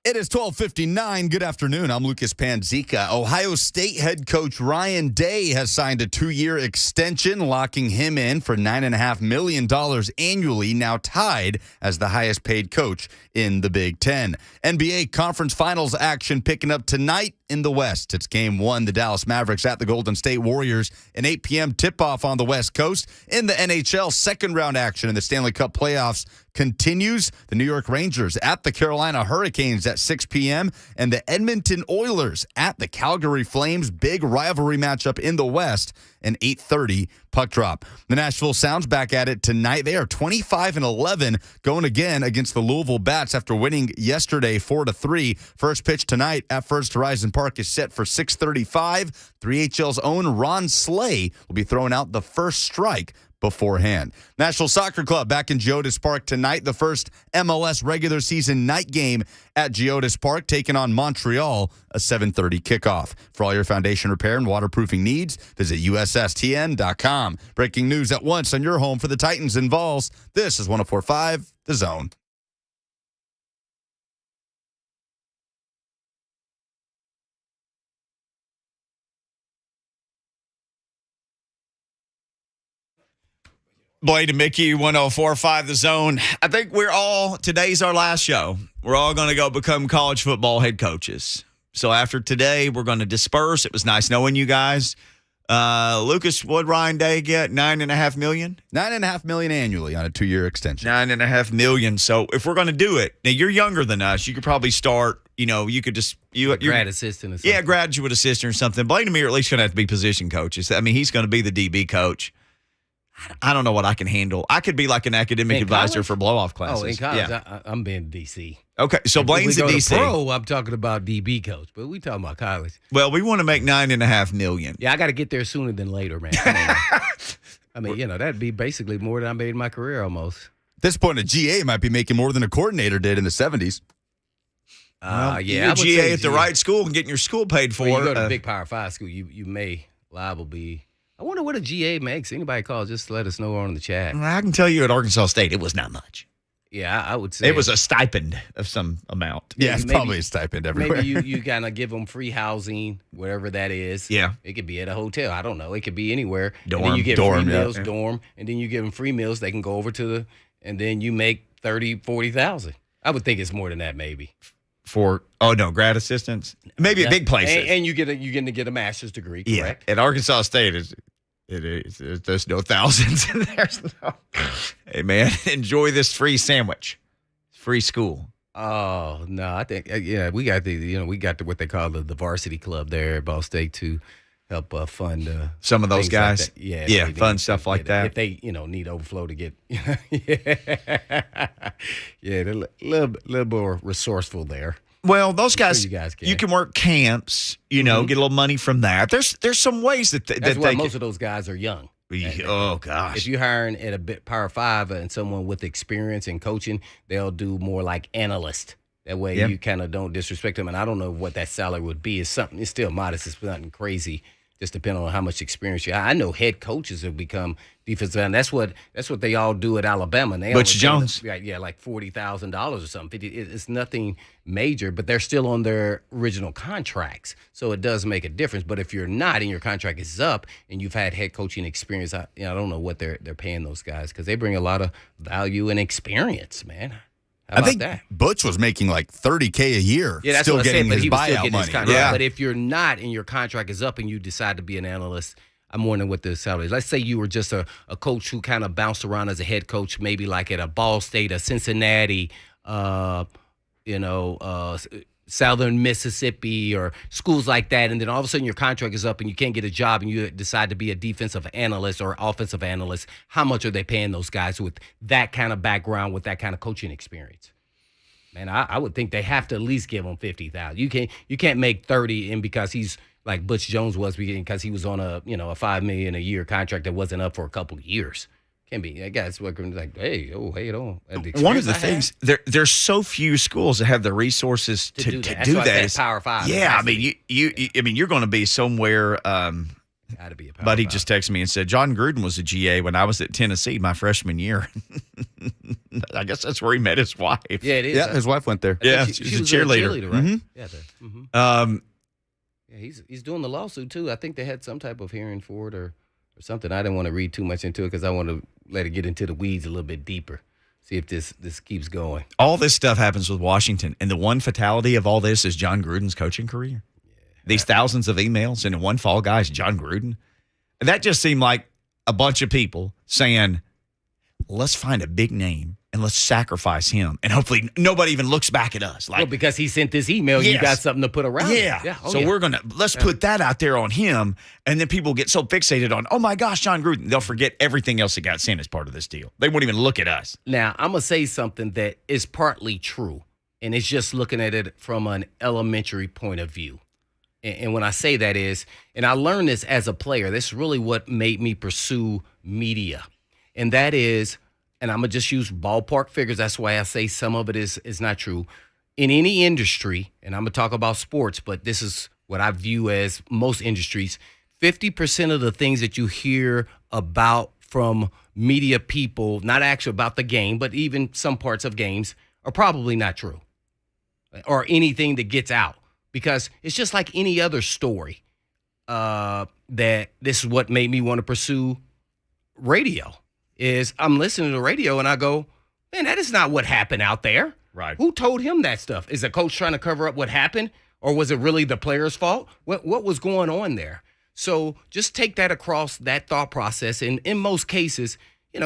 It is 12:59. Good afternoon. I'm Lucas Panzica. Ohio State head coach Ryan Day has signed a 2-year extension, locking him in for $9.5 million annually, now tied as the highest paid coach in the Big Ten. NBA Conference Finals action picking up tonight in the West. It's Game 1, the Dallas Mavericks at the Golden State Warriors, an 8 p.m. tip-off on the West Coast. In the NHL, second-round action in the Stanley Cup playoffs continues. The New York Rangers at the Carolina Hurricanes at 6 p.m. and the Edmonton Oilers at the Calgary Flames. Big rivalry matchup in the West, an 8:30 puck drop. The Nashville Sounds back at it tonight. They are 25-11, going again against the Louisville Bats after winning yesterday 4-3. First pitch tonight at First Horizon Park is set for 6:35. 3HL's own Ron Slay will be throwing out the first strike beforehand. National Soccer Club back in Geodis Park tonight. The first MLS regular season night game at Geodis Park, taking on Montreal, a 7:30 kickoff. For all your foundation repair and waterproofing needs, visit USSTN.com. Breaking news at once on your home for the Titans and Vols. This is 104.5 The Zone. Blaine Mickey, 104.5 The Zone. I think today's our last show. We're all going to go become college football head coaches. So after today, we're going to disperse. It was nice knowing you guys. Lucas, what'd Ryan Day get? $9.5 million? $9.5 million annually on a 2-year extension. $9.5 million. So if we're going to do it, now you're younger than us. You could probably start, you could just... You're grad assistant or something. Yeah, graduate assistant or something. Blaine and me are at least going to have to be position coaches. I mean, he's going to be the DB coach. I don't know what I can handle. I could be like an academic advisor for blow-off classes. Oh, in college, yeah. I'm being DC. Okay, so Blaine's a DC. Pro, I'm talking about DB coach, but we talking about college. Well, we want to make $9.5 million. Yeah, I got to get there sooner than later, man. I mean, that'd be basically more than I made in my career almost. At this point, a GA might be making more than a coordinator did in the 70s. Yeah, you're a GA at the right school and getting your school paid for. Well, you go to a big Power 5 school, you may liable be. I wonder what a GA makes. Anybody calls, just let us know on the chat. I can tell you at Arkansas State, it was not much. Yeah, I would say. It was a stipend of some amount. Yeah, it's probably a stipend everywhere. Maybe you kind of give them free housing, whatever that is. Yeah. It could be at a hotel. I don't know. It could be anywhere. Dorm. And then you get Dorm, free meals, yeah. dorm, and then you give them free meals. They can go over to and then you make 30, 40,000. I would think it's more than that, maybe. Grad assistants? Maybe at big places. And you're getting to get a master's degree, correct? Yeah, at Arkansas State, there's no thousands. There's no. Hey, man, enjoy this free sandwich. Free school. Oh, no, I think, we got what they call the varsity club there at Ball State to help fund some of those guys. Like yeah, fun stuff like that. If they, need overflow to get, they're a little more resourceful there. Well, those guys, can. You can work camps, get a little money from that. There's some ways that most of those guys are young. Oh, gosh. If you're hiring at a bit Power 5 and someone with experience in coaching, they'll do more like analyst. That way you kind of don't disrespect them. And I don't know what that salary would be. It's still modest. It's nothing crazy. Just depending on how much experience you have. I know head coaches have become defensive end. That's what they all do at Alabama. And they Butch Jones. Like $40,000 or something. It's nothing major, but they're still on their original contracts. So it does make a difference. But if you're not and your contract is up and you've had head coaching experience, I don't know what they're paying those guys because they bring a lot of value and experience, man. How about that? Butch was making like $30K a year. Yeah, that's still what I getting said, but his he was still buyout getting money. his contract. Yeah. But if you're not and your contract is up and you decide to be an analyst, I'm wondering what the salary is. Let's say you were just a coach who kind of bounced around as a head coach, maybe like at a Ball State, a Cincinnati, Southern Mississippi or schools like that, and then all of a sudden your contract is up and you can't get a job and you decide to be a defensive analyst or offensive analyst. How much are they paying those guys with that kind of background, with that kind of coaching experience? Man, I would think they have to at least give him $50,000. You can't make 30 and because he's like Butch Jones was because he was on a $5 million a year contract that wasn't up for a couple of years. Can be. I guess we're like, hey, don't. One of the things there's so few schools that have the resources to do that. Power 5. Yeah, I mean you're going to be somewhere. Gotta be a power Buddy 5. just texted me and said John Gruden was a GA when I was at Tennessee my freshman year. I guess that's where he met his wife. Yeah, it is. Yeah, his wife went there. Yeah, She she's a was cheerleader. right? Mhm. Yeah. Yeah, he's doing the lawsuit too. I think they had some type of hearing for it or something. I didn't want to read too much into it because I want to let it get into the weeds a little bit deeper. See if this keeps going. All this stuff happens with Washington, and the one fatality of all this is John Gruden's coaching career. These thousands of emails, and in one fall guy is John Gruden. That just seemed like a bunch of people saying, let's find a big name and let's sacrifice him. And hopefully nobody even looks back at us. Like, Well, because he sent this email, you Yes. got something to put around it. yeah. Oh, So yeah. we're going to, let's put that out there on him. And then people get so fixated on, oh my gosh, John Gruden. They'll forget everything else that got sent as part of this deal. They won't even look at us. Now, I'm going to say something that is partly true, and it's just looking at it from an elementary point of view. And when I say that is, and I learned this as a player, this is really what made me pursue media. And that is, and I'm going to just use ballpark figures. That's why I say some of it is not true. In any industry, and I'm going to talk about sports, but this is what I view as most industries, 50% of the things that you hear about from media people, not actually about the game, but even some parts of games, are probably not true. Or anything that gets out. Because it's just like any other story that this is what made me want to pursue radio. Is I'm listening to the radio and I go, man, that is not what happened out there. Right. Who told him that stuff? Is the coach trying to cover up what happened? Or was it really the player's fault? What was going on there? So just take that across that thought process. And in most cases,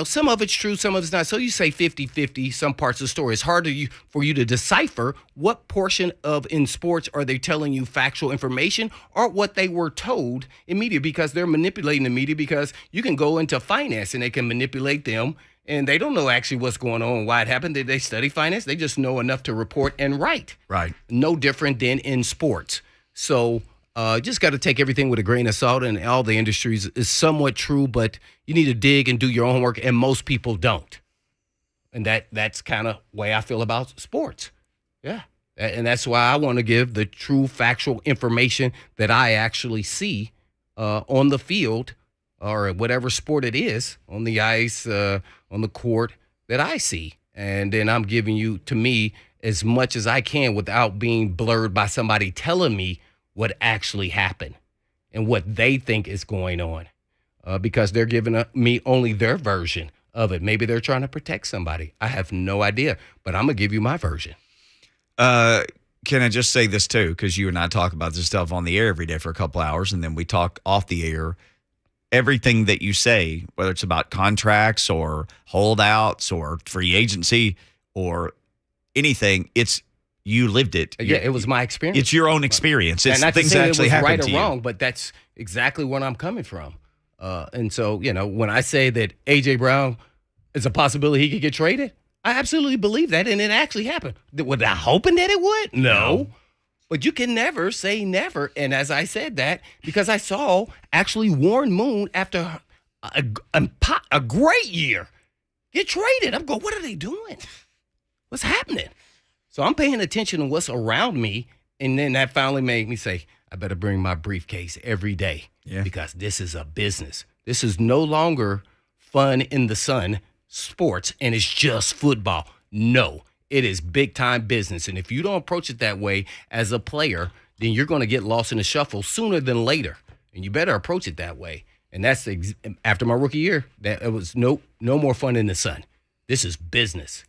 some of it's true, some of it's not. So you say 50-50, some parts of the story. It's hard for you to decipher what portion of in sports are they telling you factual information or what they were told in media, because they're manipulating the media, because you can go into finance and they can manipulate them and they don't know actually what's going on and why it happened. Did they study finance? They just know enough to report and write. Right. No different than in sports. So just got to take everything with a grain of salt, and all the industries is somewhat true, but you need to dig and do your own homework, and most people don't. And that's kind of way I feel about sports. Yeah. And that's why I want to give the true factual information that I actually see on the field or whatever sport it is, on the ice, on the court, that I see. And then I'm giving you, to me, as much as I can without being blurred by somebody telling me what actually happened and what they think is going on, because they're giving me only their version of it. Maybe they're trying to protect somebody. I have no idea, but I'm going to give you my version. Can I just say this too? Because you and I talk about this stuff on the air every day for a couple hours, and then we talk off the air. Everything that you say, whether it's about contracts or holdouts or free agency or anything, you lived it. Yeah, it was my experience. It's your own experience. It's And not to things say that it actually was happen right to or you. wrong, but that's exactly where I'm coming from. And so, when I say that A.J. Brown is a possibility he could get traded, I absolutely believe that, and it actually happened. Was I hoping that it would? No. But you can never say never. And as I said that, because I saw actually Warren Moon, after a great year, get traded. I'm going, what are they doing? What's happening? So I'm paying attention to what's around me, and then that finally made me say, I better bring my briefcase every day, because this is a business. This is no longer fun in the sun sports, and it's just football. No, it is big-time business, and if you don't approach it that way as a player, then you're going to get lost in the shuffle sooner than later, and you better approach it that way. And that's after my rookie year, that it was no more fun in the sun. This is business,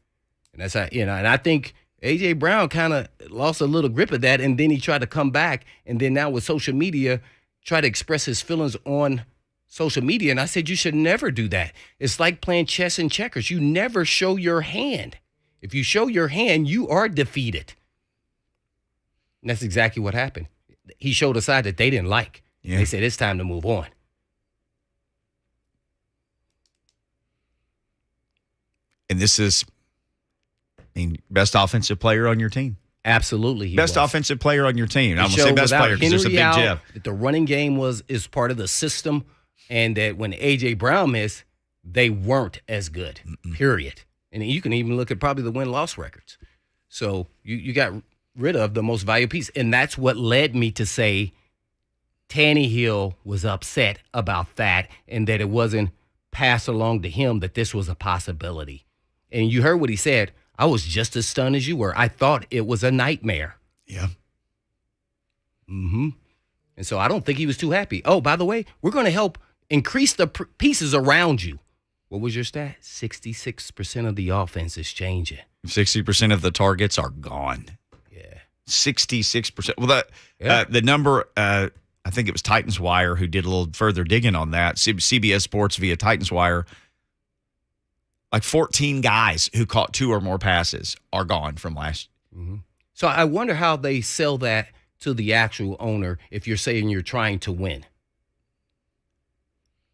and that's how, and I think A.J. Brown kind of lost a little grip of that, and then he tried to come back, and then now with social media, try to express his feelings on social media. And I said, you should never do that. It's like playing chess and checkers. You never show your hand. If you show your hand, you are defeated. And that's exactly what happened. He showed a side that they didn't like. Yeah. They said, it's time to move on. And this is, best offensive player on your team. Absolutely. Best offensive player on your team. I'm going to say best player because it's a big Jeff. That the running game is part of the system, and that when A.J. Brown missed, they weren't as good, period. And you can even look at probably the win-loss records. So you got rid of the most valuable piece, and that's what led me to say Tannehill was upset about that, and that it wasn't passed along to him that this was a possibility. And you heard what he said. I was just as stunned as you were. I thought it was a nightmare. Yeah. Mm-hmm. And so I don't think he was too happy. Oh, by the way, we're going to help increase the pieces around you. What was your stat? 66% of the offense is changing. 60% of the targets are gone. Yeah. 66%. Well, the number, I think it was Titans Wire who did a little further digging on that. CBS Sports via Titans Wire. Like 14 guys who caught 2 or more passes are gone from last. Mm-hmm. So I wonder how they sell that to the actual owner if you're saying you're trying to win.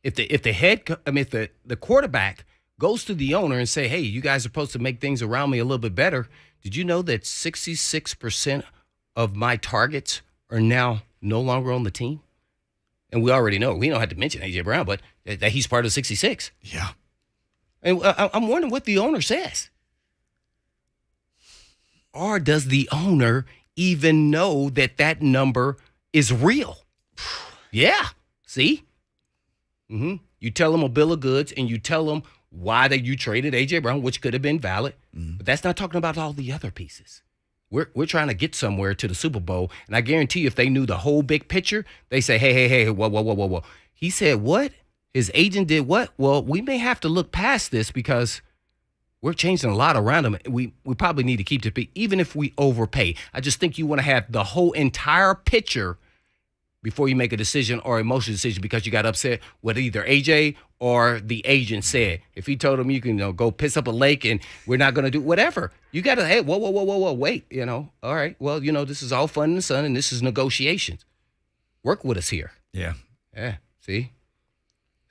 If the quarterback goes to the owner and say, hey, you guys are supposed to make things around me a little bit better. Did you know that 66% of my targets are now no longer on the team? And we already know, we don't have to mention A.J. Brown, but that he's part of 66. Yeah. And I'm wondering what the owner says. Or does the owner even know that number is real? Yeah. See? Mm-hmm. You tell them a bill of goods and you tell them why you traded A.J. Brown, which could have been valid. Mm-hmm. But that's not talking about all the other pieces. We're trying to get somewhere to the Super Bowl. And I guarantee you if they knew the whole big picture, they say, hey, whoa. He said what? His agent did what? Well, we may have to look past this because we're changing a lot around him. We probably need to keep the peak, even if we overpay. I just think you want to have the whole entire picture before you make a decision or emotional decision because you got upset with either AJ or the agent said. If he told him you can go piss up a lake and we're not going to do whatever, you got to, hey, whoa, wait, all right, well, this is all fun in the sun and this is negotiations. Work with us here. Yeah. Yeah, see?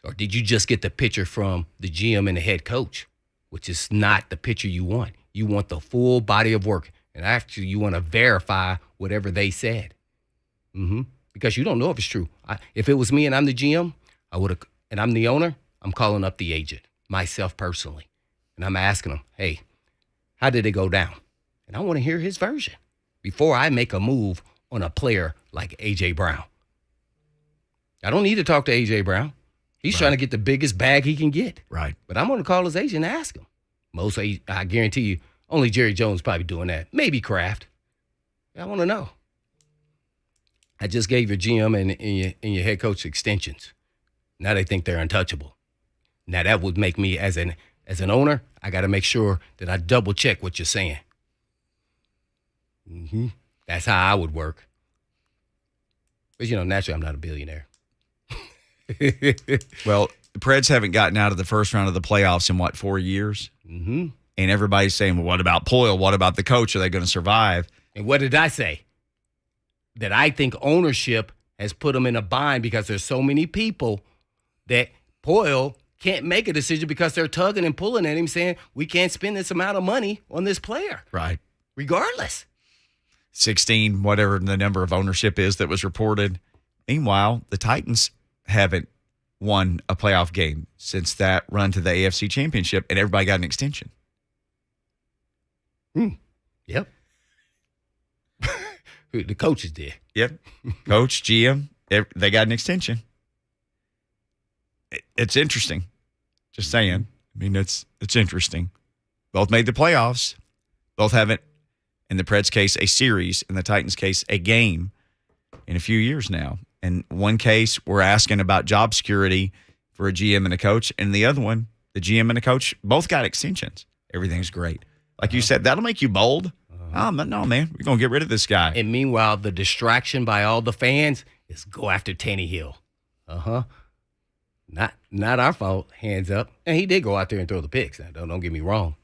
Or did you just get the picture from the GM and the head coach, which is not the picture you want? You want the full body of work. And actually, you want to verify whatever they said. Mm-hmm. Because you don't know if it's true. If it was me and I'm the GM, and I'm the owner, I'm calling up the agent, myself personally. And I'm asking him, hey, how did it go down? And I want to hear his version before I make a move on a player like A.J. Brown. I don't need to talk to A.J. Brown. He's trying to get the biggest bag he can get. Right. But I'm going to call his agent and ask him. I guarantee you, only Jerry Jones probably doing that. Maybe Kraft. I want to know. I just gave your GM and your head coach extensions. Now they think they're untouchable. Now that would make me, as an owner, I got to make sure that I double check what you're saying. Mm-hmm. That's how I would work. But naturally, I'm not a billionaire. Well, the Preds haven't gotten out of the first round of the playoffs in 4 years? Mm-hmm. And everybody's saying, well, what about Poyle? What about the coach? Are they going to survive? And what did I say? That I think ownership has put them in a bind because there's so many people that Poyle can't make a decision because they're tugging and pulling at him saying, we can't spend this amount of money on this player. Right. Regardless. 16, whatever the number of ownership is that was reported. Meanwhile, the Titans haven't won a playoff game since that run to the AFC Championship, and everybody got an extension. Yep. The coaches did. Yep. Coach, GM, they got an extension. It's interesting. Just saying. I mean, it's interesting. Both made the playoffs. Both haven't, in the Preds case, a series. In the Titans case, a game in a few years now. In one case, we're asking about job security for a GM and a coach. And in the other one, the GM and the coach both got extensions. Everything's great. Like you said, that'll make you bold. Oh, no, man. We're going to get rid of this guy. And meanwhile, the distraction by all the fans is go after Tannehill. Not our fault. Hands up. And he did go out there and throw the picks. Now, don't get me wrong.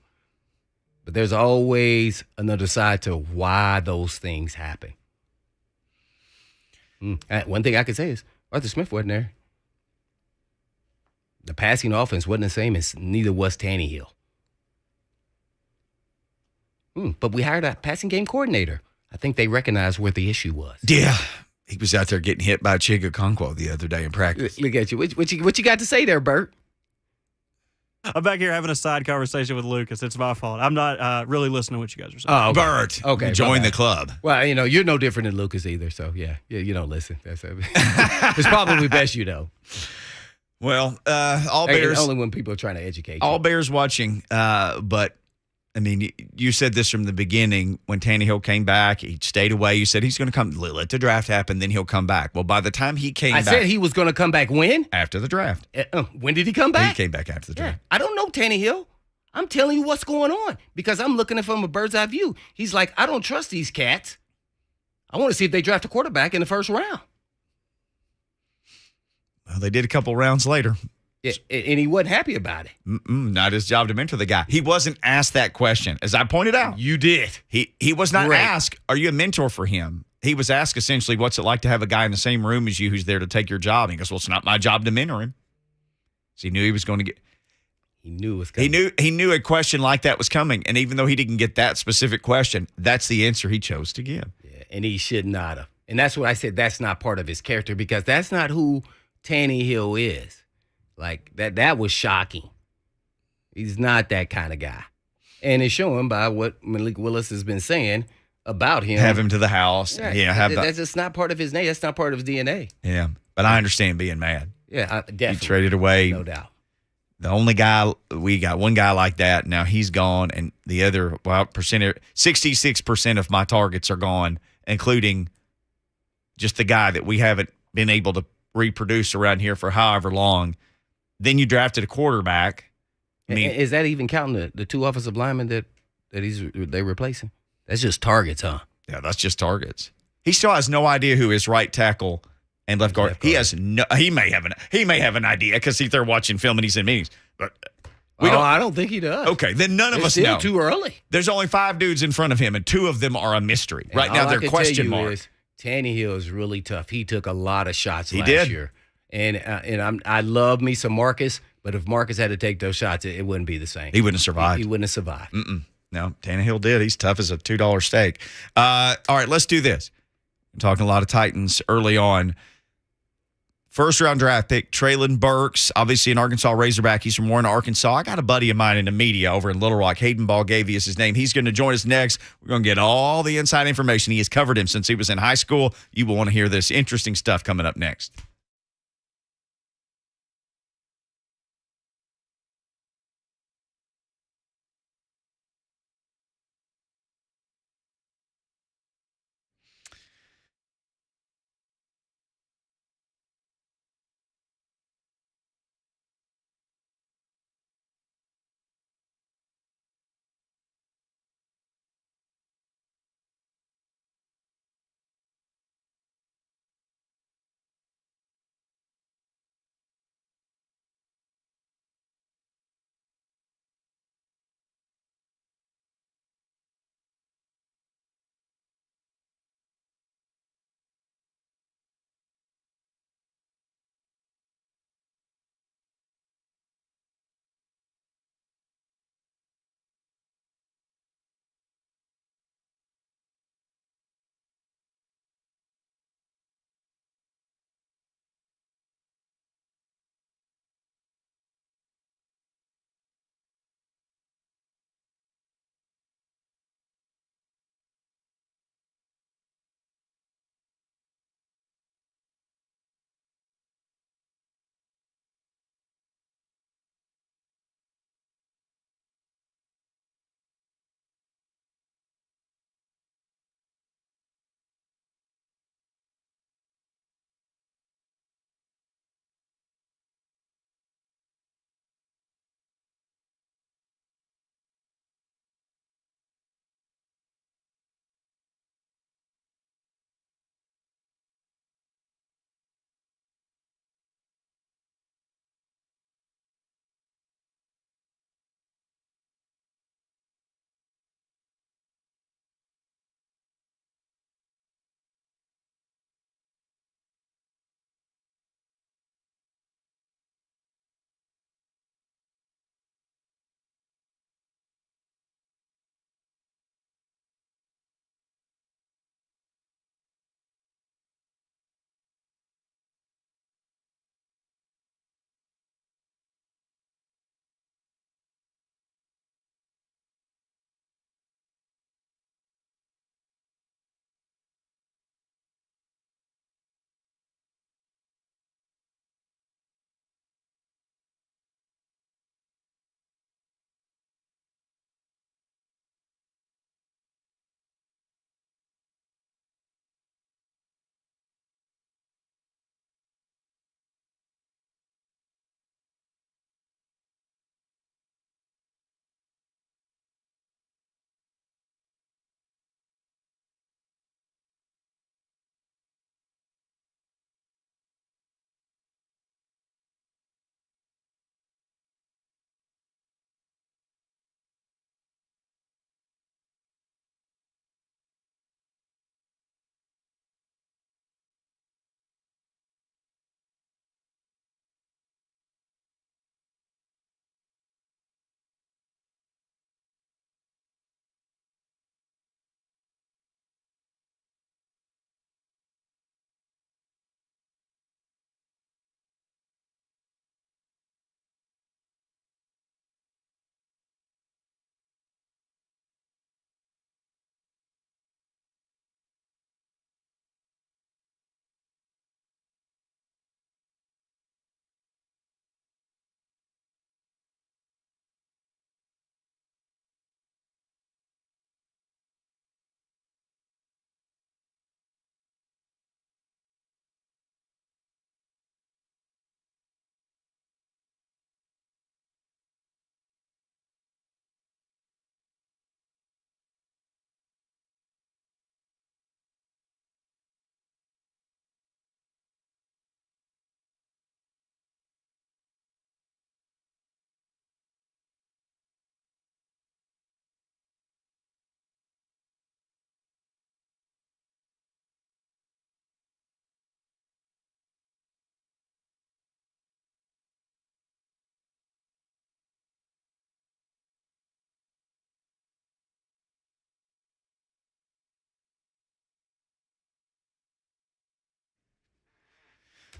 But there's always another side to why those things happen. One thing I could say is Arthur Smith wasn't there. The passing offense wasn't the same as neither was Tannehill. But we hired a passing game coordinator. I think they recognized where the issue was. Yeah. He was out there getting hit by Chiga Okonkwo the other day in practice. Look at you. What you got to say there, Bert? I'm back here having a side conversation with Lucas. It's my fault. I'm not really listening to what you guys are saying. Oh, okay. Bert. Okay. Join the club. Well, you're no different than Lucas either. So, yeah, you don't listen. It's probably best you know. Well, all Hey, Bears, only when people are trying to educate you. all Bears watching. But I mean, you said this from the beginning when Tannehill came back. He stayed away. You said he's going to come. Let the draft happen, then he'll come back. Well, by the time he came I back, said he was going to come back when? after the draft, When did he come back? he came back after the Yeah. draft. I don't know Tannehill. I'm telling you what's going on because I'm looking at it from a bird's eye view. He's like, I don't trust these cats. I want to see if they draft a quarterback in the first round. Well, they did a couple rounds later. Yeah, and he wasn't happy about it. Not his job to mentor the guy. He wasn't asked that question, as I pointed out. You did. He was not Great. asked, are you a mentor for him? He was asked essentially, what's it like to have a guy in the same room as you who's there to take your job? And he goes, well, it's not my job to mentor him. So he knew he was going to get. He knew it was coming. He knew a question like that was coming. And even though he didn't get that specific question, that's the answer he chose to give. Yeah, and he should not have. And that's what I said. That's not part of his character because that's not who Tannehill is. Like that was shocking. He's not that kind of guy. And it's showing by what Malik Willis has been saying about him. Have him to the house. Yeah, Have that. that's just not part of his name. That's not part of his DNA. Yeah. But I understand being mad. Yeah, definitely. He traded away. No doubt. The only guy, we got one guy like that. Now he's gone. And the other, 66% of my targets are gone, including just the guy that we haven't been able to reproduce around here for however long. Then you drafted a quarterback. I mean, Is that even counting the two offensive linemen that they're replacing? That's just targets, huh? yeah, that's just targets. He still has no idea who his right tackle and left guard. He has no. He may have an idea because they're watching film and he's in meetings. But I don't think he does. Okay, then none of It's us still know. too early. There's only 5 dudes in front of him, and 2 of them are a mystery. And Right now, all I they're can question tell you mark. is Tannehill is really tough. He took a lot of shots He last did. year, and I love me some Marcus, but if Marcus had to take those shots, it wouldn't be the same. He wouldn't have survived. He wouldn't have survived. No, Tannehill did. He's tough as a $2 steak. All right, let's do this. I'm talking a lot of Titans early on. First round draft pick, Treylon Burks, obviously an Arkansas Razorback. He's from Warren, Arkansas. I got a buddy of mine in the media over in Little Rock. Hayden Balgavy is his name. He's going to join us next. We're going to get all the inside information. He has covered him since he was in high school. You will want to hear this interesting stuff coming up next.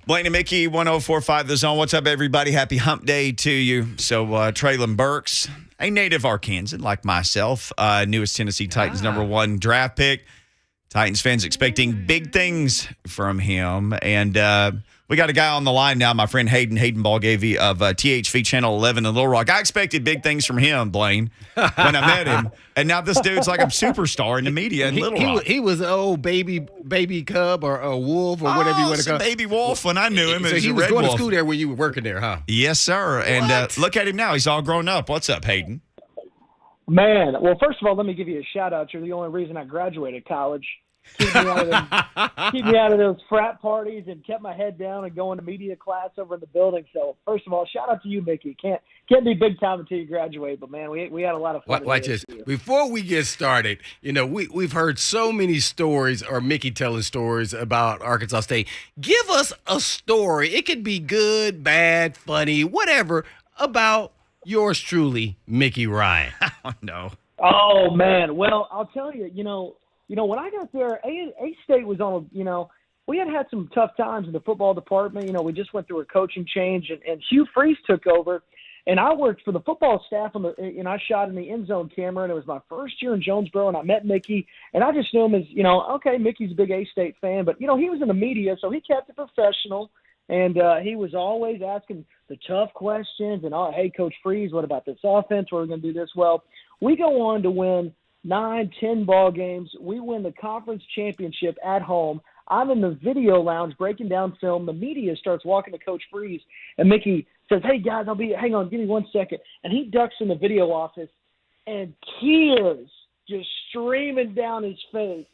Blaine Mickey, 104.5 The Zone. What's up, everybody? Happy hump day to you. So, Treylon Burks, a native Arkansan like myself, newest Tennessee Titans #1 draft pick. Titans fans expecting big things from him. And we got a guy on the line now, my friend Hayden Balgavy of THV Channel 11 in Little Rock. I expected big things from him, Blaine, when I met him. And now this dude's like a superstar in the media in Little Rock. He was an old baby cub or a wolf or whatever you want to call it. Baby wolf when I knew him. So he was going to school there when you were working there, huh? Yes, sir. And look at him now. He's all grown up. What's up, Hayden? Man, well, first of all, let me give you a shout-out. You're the only reason I graduated college. Keep me out of those frat parties and kept my head down and going to media class over in the building. So, first of all, shout-out to you, Mickey. Can't be big time until you graduate, but, man, we had a lot of fun. Watch this. Before we get started, we've heard so many stories, or Mickey telling stories about Arkansas State. Give us a story. It could be good, bad, funny, whatever, about yours truly, Mickey Ryan. Oh, no. Oh, man. Well, I'll tell you, when I got there, A-State was on, we had some tough times in the football department. We just went through a coaching change, and Hugh Freeze took over. And I worked for the football staff, I shot in the end zone camera, and it was my first year in Jonesboro, and I met Mickey, and I just knew him as, okay, Mickey's a big A-State fan, but, he was in the media, so he kept it professional. And he was always asking the tough questions and, hey, Coach Freeze, what about this offense? What are we going to do this? Well, we go on to win 9-10 ball games. We win the conference championship at home. I'm in the video lounge breaking down film. The media starts walking to Coach Freeze, and Mickey says, hey, guys, hang on, give me 1 second. And he ducks in the video office, and tears just streaming down his face,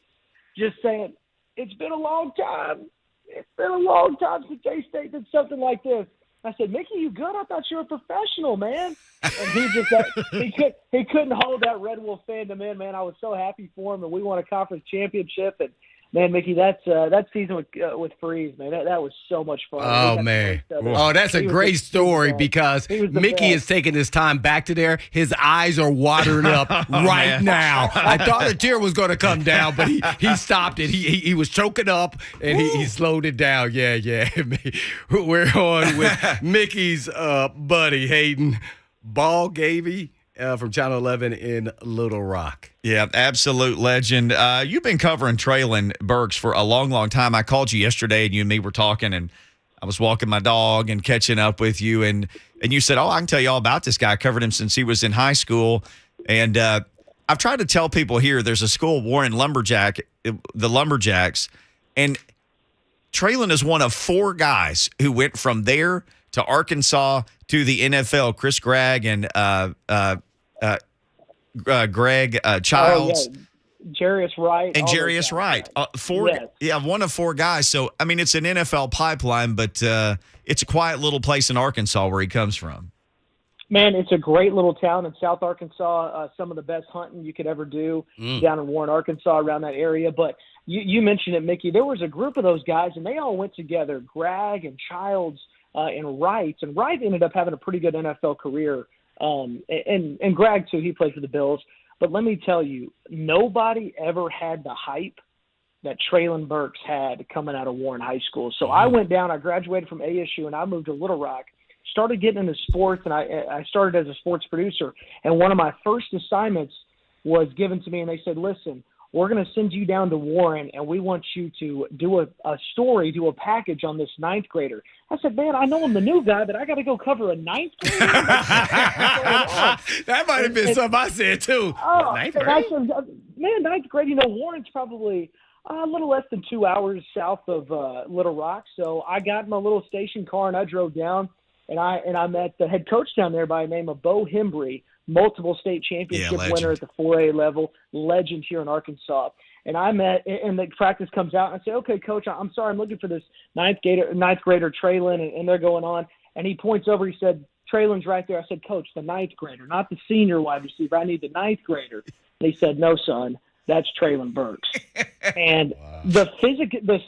just saying, it's been a long time. It's been a long time since A-State did something like this. I said, Mickey, you good? I thought you were a professional, man. And he couldn't hold that Red Wolf fandom in, man. I was so happy for him, and we won a conference championship. And man, Mickey, that season with Freeze, man, that was so much fun. Oh, man. Oh, that's a great story because Mickey is taking his time back to there. His eyes are watering up right now. I thought a tear was going to come down, but he stopped it. He was choking up, and he slowed it down. Yeah. We're on with Mickey's buddy, Hayden Balgavy. From Channel 11 in Little Rock. Yeah, absolute legend. You've been covering Treylon Burks for a long, long time. I called you yesterday, and you and me were talking, and I was walking my dog and catching up with you, and you said, I can tell you all about this guy. I covered him since he was in high school, and I've tried to tell people here there's a school, Warren the Lumberjacks, and Treylon is one of 4 guys who went from there to Arkansas to the NFL. Chris Gregg and Greg Childs. Oh, yeah. Jarius Wright. And Jarius Wright. 4, yes. Yeah, one of 4 guys. So, I mean, it's an NFL pipeline, but it's a quiet little place in Arkansas where he comes from. Man, it's a great little town in South Arkansas. Some of the best hunting you could ever do down in Warren, Arkansas, around that area. But you mentioned it, Mickey. There was a group of those guys, and they all went together, Greg and Childs and Wright. And Wright ended up having a pretty good NFL career. And Greg, too, he played for the Bills. But let me tell you, nobody ever had the hype that Treylon Burks had coming out of Warren High School. So I went down, I graduated from ASU, and I moved to Little Rock, started getting into sports, and I started as a sports producer. And one of my first assignments was given to me, and they said, listen, we're going to send you down to Warren, and we want you to do a story, do a package on this 9th grader. I said, man, I know I'm the new guy, but I got to go cover a 9th grader? That might have been something I said, too. Oh, 9th grade? I said, man, 9th grade, Warren's probably a little less than 2 hours south of Little Rock. So I got in my little station car, and I drove down, and I met the head coach down there by the name of Bo Hembry, multiple state championship winner at the 4A level, legend here in Arkansas. And I met, and the practice comes out, and I say, okay, Coach, I'm sorry, I'm looking for this 9th grader Treylon, and they're going on. And he points over, he said, Treylon's right there. I said, Coach, the 9th grader, not the senior wide receiver. I need the 9th grader. And he said, no, son, that's Treylon Burks. And the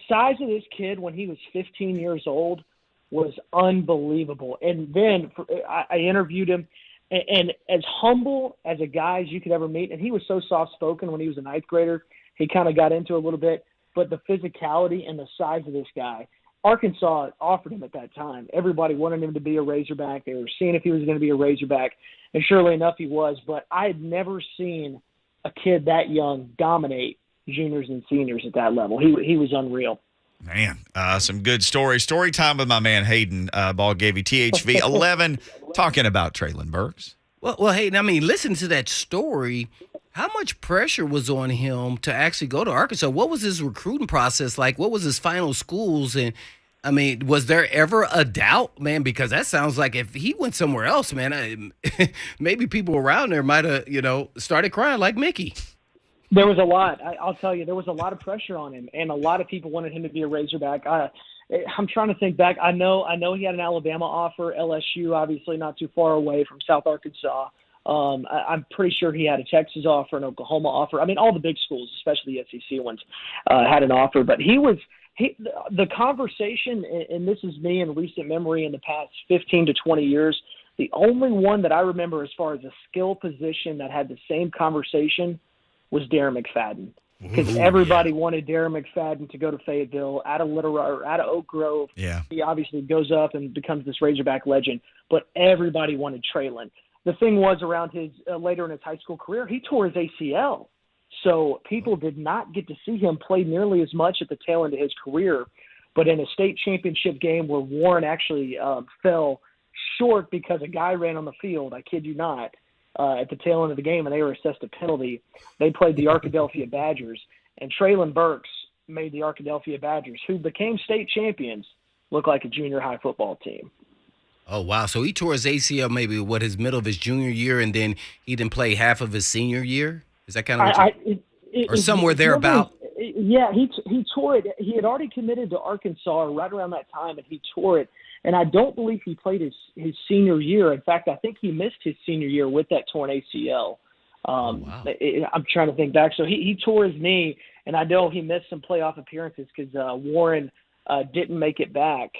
size of this kid when he was 15 years old was unbelievable. And then I interviewed him. And as humble as a guy as you could ever meet, and he was so soft-spoken when he was a 9th grader, he kind of got into it a little bit, but the physicality and the size of this guy, Arkansas offered him at that time. Everybody wanted him to be a Razorback. They were seeing if he was going to be a Razorback, and surely enough, he was. But I had never seen a kid that young dominate juniors and seniors at that level. He was unreal. Man, some good stories. Story time with my man Hayden Balgavy, THV 11, talking about Treylon Burks. Well, Hayden, I mean, listen to that story. How much pressure was on him to actually go to Arkansas? What was his recruiting process like? What was his final schools? And, I mean, was there ever a doubt, man? Because that sounds like if he went somewhere else, man, maybe people around there might have, started crying like Mickey. There was a lot. I'll tell you, there was a lot of pressure on him, and a lot of people wanted him to be a Razorback. I'm trying to think back. I know he had an Alabama offer, LSU, obviously not too far away from South Arkansas. I'm pretty sure he had a Texas offer, an Oklahoma offer. I mean, all the big schools, especially the SEC ones, had an offer. But the conversation, and this is me in recent memory in the past 15 to 20 years, the only one that I remember as far as a skill position that had the same conversation was Darren McFadden. Because everybody wanted Darren McFadden to go to Fayetteville, out of Oak Grove. Yeah. He obviously goes up and becomes this Razorback legend, but everybody wanted Treylon. The thing was, around his later in his high school career, he tore his ACL. So people did not get to see him play nearly as much at the tail end of his career. But in a state championship game where Warren actually fell short because a guy ran on the field, I kid you not, at the tail end of the game, and they were assessed a penalty, they played the Arkadelphia Badgers. And Treylon Burks made the Arkadelphia Badgers, who became state champions, look like a junior high football team. Oh, wow. So he tore his ACL maybe his middle of his junior year, and then he didn't play half of his senior year? Is that kind of or somewhere thereabout? Yeah, he tore it. He had already committed to Arkansas right around that time, and he tore it. And I don't believe he played his senior year. In fact, I think he missed his senior year with that torn ACL. Wow. I'm trying to think back. So he tore his knee, and I know he missed some playoff appearances because Warren didn't make it back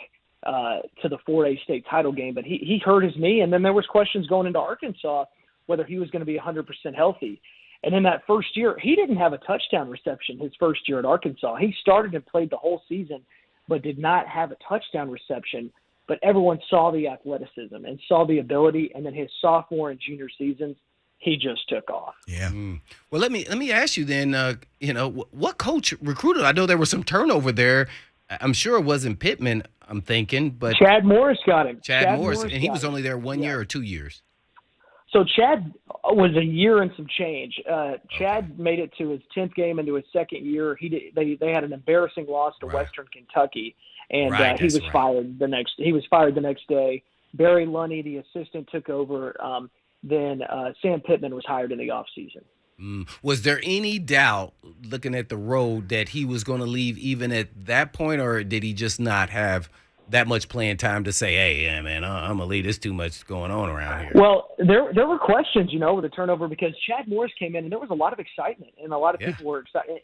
to the 4A state title game, but he hurt his knee, and then there was questions going into Arkansas whether he was going to be 100% healthy. And in that first year, he didn't have a touchdown reception his first year at Arkansas. He started and played the whole season, but did not have a touchdown reception. But everyone saw the athleticism and saw the ability, and then his sophomore and junior seasons, he just took off. Yeah. Well, let me ask you then. What coach recruited? I know there was some turnover there. I'm sure it wasn't Pittman, I'm thinking, but Chad Morris got him. Chad Morris, and he was only there 1 year or 2 years. So Chad was a year and some change. Chad made it to his 10th game into his second year. They had an embarrassing loss to Western Kentucky, and he was fired the next day. Barry Lunny, the assistant, took over. Then Sam Pittman was hired in the offseason. Was there any doubt, looking at the road, that he was going to leave even at that point, or did he just not have that much playing time to say, hey, yeah, man, I'm going to leave. There's too much going on around here? Well, there were questions, with the turnover, because Chad Morris came in, and there was a lot of excitement, and a lot of people were excited.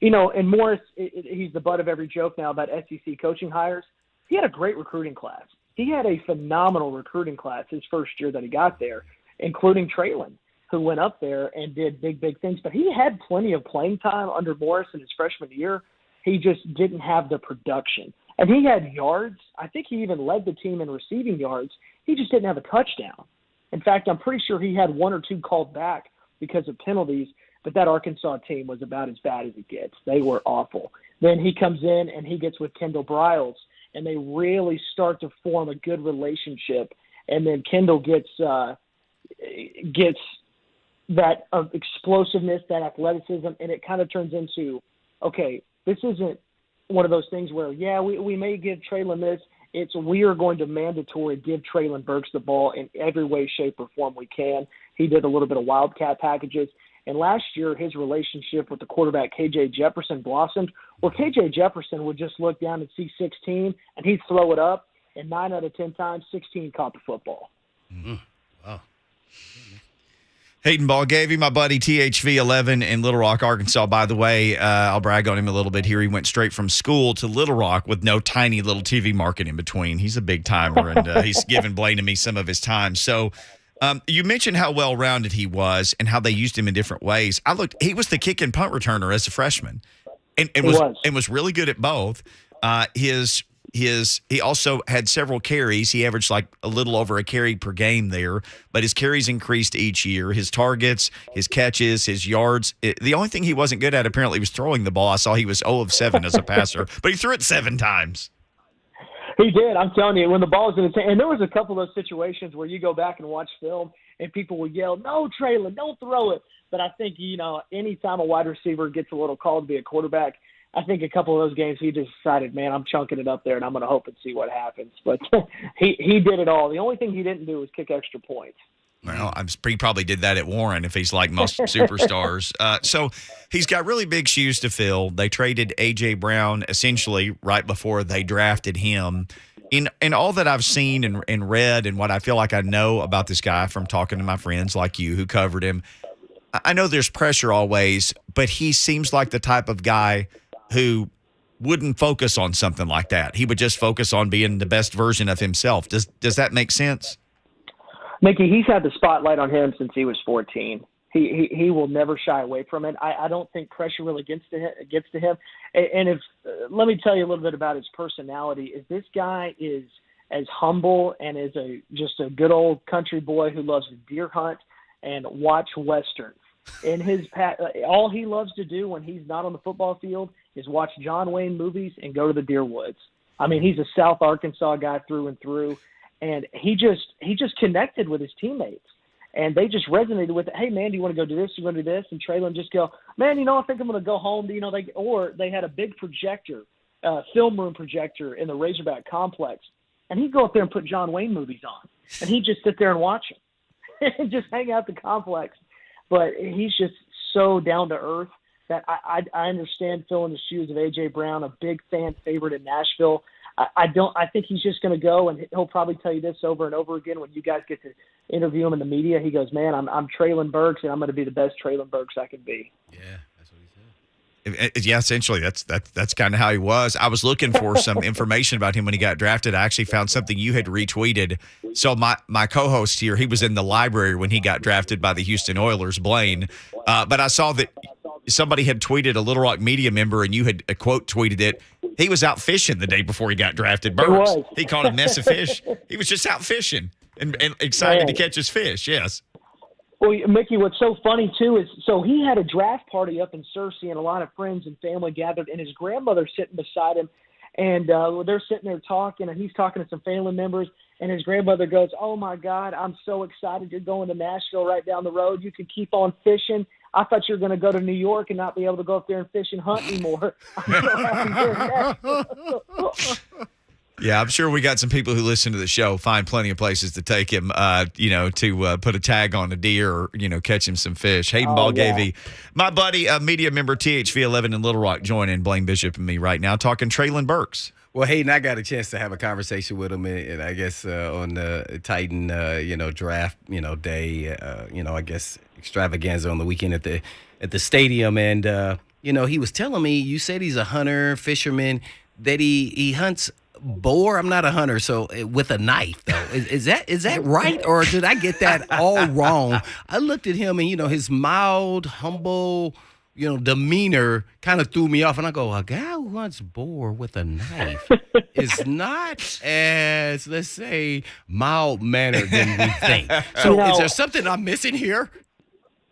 And Morris, he's the butt of every joke now about SEC coaching hires. He had a great recruiting class. He had a phenomenal recruiting class his first year that he got there, including Treylon, who went up there and did big things. But he had plenty of playing time under Morris in his freshman year. He just didn't have the production. And he had yards. I think he even led the team in receiving yards. He just didn't have a touchdown. In fact, I'm pretty sure he had one or two called back because of penalties, but that Arkansas team was about as bad as it gets. They were awful. Then he comes in and he gets with Kendall Briles, and they really start to form a good relationship. And then Kendall gets that explosiveness, that athleticism, and it kind of turns into, okay, this isn't one of those things where, we may give Treylon this. It's we are going to mandatory give Treylon Burks the ball in every way, shape, or form we can. He did a little bit of wildcat packages. And last year, his relationship with the quarterback, KJ Jefferson, blossomed, where KJ Jefferson would just look down and see 16, and he'd throw it up, and 9 out of 10 times, 16 caught the football. Mm-hmm. Wow. Hayden Balgavy, my buddy, THV 11 in Little Rock, Arkansas. By the way, I'll brag on him a little bit here. He went straight from school to Little Rock with no tiny little TV market in between. He's a big timer, and he's given Blaine and me some of his time. So you mentioned how well-rounded he was and how they used him in different ways. He was the kick and punt returner as a freshman, and was really good at both. He also had several carries. He averaged like a little over a carry per game there, but his carries increased each year. His targets, his catches, his yards. The only thing he wasn't good at apparently was throwing the ball. I saw he was 0 of 7 as a passer, but he threw it 7 times. He did. I'm telling you, when the ball was in his hand, and there was a couple of those situations where you go back and watch film and people will yell, "No, Treylon, don't throw it." But I think, anytime a wide receiver gets a little call to be a quarterback, I think a couple of those games he just decided, man, I'm chunking it up there and I'm going to hope and see what happens. But he did it all. The only thing he didn't do was kick extra points. Well, he probably did that at Warren if he's like most superstars. So he's got really big shoes to fill. They traded A.J. Brown essentially right before they drafted him. In all that I've seen and read and what I feel like I know about this guy from talking to my friends like you who covered him, I know there's pressure always, but he seems like the type of guy who wouldn't focus on something like that. He would just focus on being the best version of himself. Does that make sense? Mickey, he's had the spotlight on him since he was 14. He will never shy away from it. I don't think pressure really gets to him. And let me tell you a little bit about his personality. Is this guy is as humble and is just a good old country boy who loves to deer hunt and watch westerns. In his all he loves to do when he's not on the football field is watch John Wayne movies and go to the deer woods. I mean, he's a South Arkansas guy through and through. And he just connected with his teammates, and they just resonated with it. Hey, man, do you want to go do this? Do you want to do this? And Treylon just go, man, I think I'm going to go home. They had a big projector, film room projector in the Razorback complex, and he'd go up there and put John Wayne movies on, and he'd just sit there and watch them and just hang out the complex. But he's just so down to earth that I understand filling the shoes of A.J. Brown, a big fan favorite in Nashville. I think he's just going to go, and he'll probably tell you this over and over again when you guys get to interview him in the media. He goes, man, I'm Treylon Burks, and I'm going to be the best Treylon Burks I can be. Yeah, that's what he said. Yeah, essentially, that's kind of how he was. I was looking for some information about him when he got drafted. I actually found something you had retweeted. So my co-host here, he was in the library when he got drafted by the Houston Oilers, Blaine. But I saw that somebody had tweeted, a Little Rock media member, and you had quote tweeted it. He was out fishing the day before he got drafted. Burks. He caught a mess of fish. He was just out fishing and excited to catch his fish. Yes. Well, Mickey, what's so funny too is so he had a draft party up in Searcy, and a lot of friends and family gathered, and his grandmother sitting beside him, and they're sitting there talking, and he's talking to some family members, and his grandmother goes, "Oh my God, I'm so excited you're going to Nashville right down the road. You can keep on fishing. I thought you were going to go to New York and not be able to go up there and fish and hunt anymore." I'm so happy hearing that. Yeah, I'm sure we got some people who listen to the show find plenty of places to take him, to put a tag on a deer or, catch him some fish. Hayden Balgavy, my buddy, media member, THV11 in Little Rock, joining Blaine Bishop and me right now talking Treylon Burks. Well, Hayden, I got a chance to have a conversation with him, and I guess on the Titan, draft, day, I guess extravaganza on the weekend at the stadium, and he was telling me, you said he's a hunter, fisherman, that he hunts boar. I'm not a hunter, so with a knife though. Is that right, or did I get that all wrong? I looked at him, and his mild, humble, demeanor kind of threw me off, and I go, a guy who hunts boar with a knife is not as, let's say, mild-mannered than we think. So is there something I'm missing here?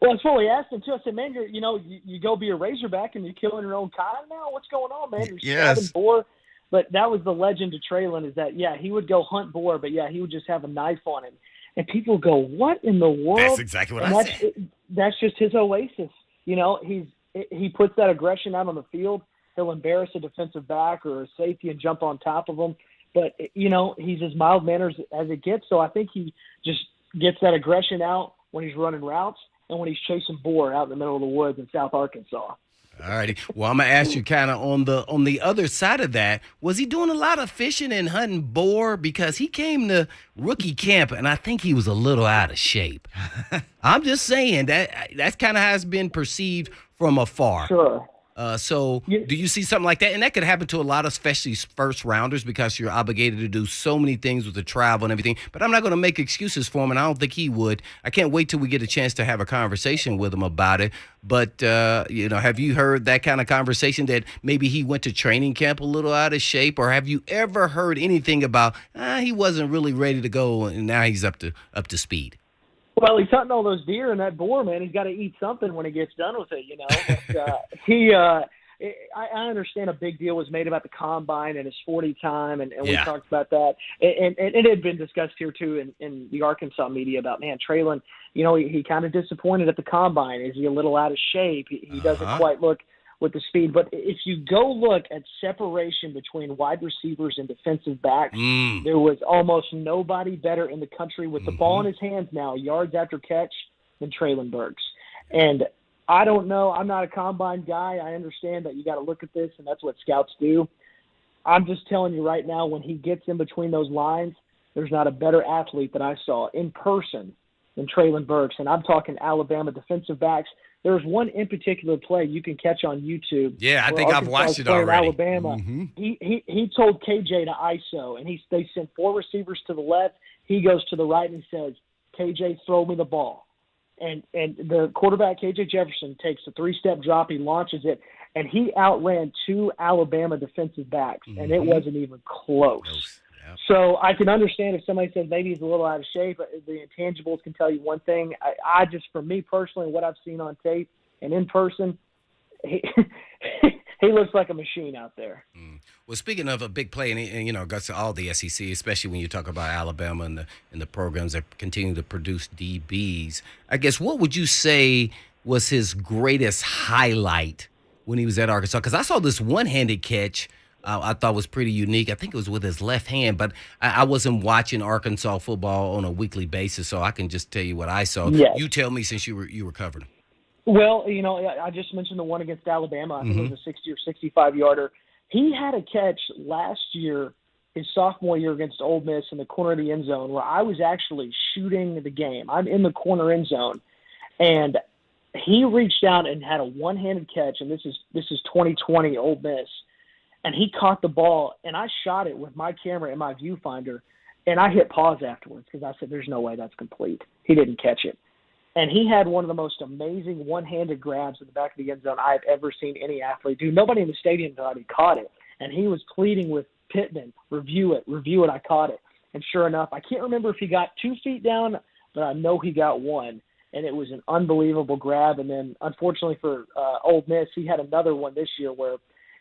Well, that's what we asked him too. I said, man, you go be a Razorback and you're killing your own kind now? What's going on, man? You're stabbing boar. But that was the legend of Treylon, is that, he would go hunt boar, but, he would just have a knife on him. And people go, what in the world? That's exactly what I said. That's just his oasis. He puts that aggression out on the field. He'll embarrass a defensive back or a safety and jump on top of them. But, he's as mild-mannered as it gets. So I think he just gets that aggression out when he's running routes and when he's chasing boar out in the middle of the woods in South Arkansas. All righty. Well, I'm going to ask you kind of on the other side of that, was he doing a lot of fishing and hunting boar? Because he came to rookie camp, and I think he was a little out of shape. I'm just saying that's kind of how it's been perceived from afar. Sure. So You- do you see something like that? And that could happen to a lot of, especially first rounders, because you're obligated to do so many things with the travel and everything. But I'm not going to make excuses for him, and I don't think he would. I can't wait till we get a chance to have a conversation with him about it. But, have you heard that kind of conversation that maybe he went to training camp a little out of shape? Or have you ever heard anything about, he wasn't really ready to go and now he's up to speed? Well, he's hunting all those deer and that boar, man. He's got to eat something when he gets done with it, you know. But, I understand a big deal was made about the combine and his 40 time, and we Yeah. talked about that. And it had been discussed here, too, in the Arkansas media about, man, Treylon, you know, he kind of disappointed at the combine. Is he a little out of shape? He doesn't quite look with the speed. But if you go look at separation between wide receivers and defensive backs, there was almost nobody better in the country with the ball in his hands now, yards after catch, than Treylon Burks. And I don't know. I'm not a combine guy. I understand that you got to look at this, and that's what scouts do. I'm just telling you right now, when he gets in between those lines, there's not a better athlete that I saw in person than Treylon Burks. And I'm talking Alabama defensive backs. There's one in particular play you can catch on YouTube. Yeah, I where think I've Arkansas watched was it playing already. Alabama. He told KJ to ISO, and they sent 4 receivers to the left. He goes to the right and says, KJ, throw me the ball. And the quarterback, KJ Jefferson, takes a 3-step drop. He launches it, and he outran 2 Alabama defensive backs, and it wasn't even close. Yep. So I can understand if somebody says maybe he's a little out of shape. The intangibles can tell you one thing. I just, for me personally, what I've seen on tape and in person, he looks like a machine out there. Well, speaking of a big play, and goes to all the SEC, especially when you talk about Alabama and the programs that continue to produce DBs, I guess what would you say was his greatest highlight when he was at Arkansas? Because I saw this one-handed catch I thought was pretty unique. I think it was with his left hand, but I wasn't watching Arkansas football on a weekly basis, so I can just tell you what I saw. Yes. You tell me since you were covering. Well, I just mentioned the one against Alabama. I think it was a 60 or 65-yarder. He had a catch last year, his sophomore year against Ole Miss in the corner of the end zone, where I was actually shooting the game. I'm in the corner end zone, and he reached out and had a one-handed catch, and this is 2020 Ole Miss, and he caught the ball, and I shot it with my camera and my viewfinder, and I hit pause afterwards because I said, there's no way that's complete. He didn't catch it. And he had one of the most amazing one-handed grabs in the back of the end zone I've ever seen any athlete do. Nobody in the stadium thought he caught it. And he was pleading with Pittman, review it, I caught it. And sure enough, I can't remember if he got 2 feet down, but I know he got 1. And it was an unbelievable grab. And then, unfortunately for Ole Miss, he had another one this year where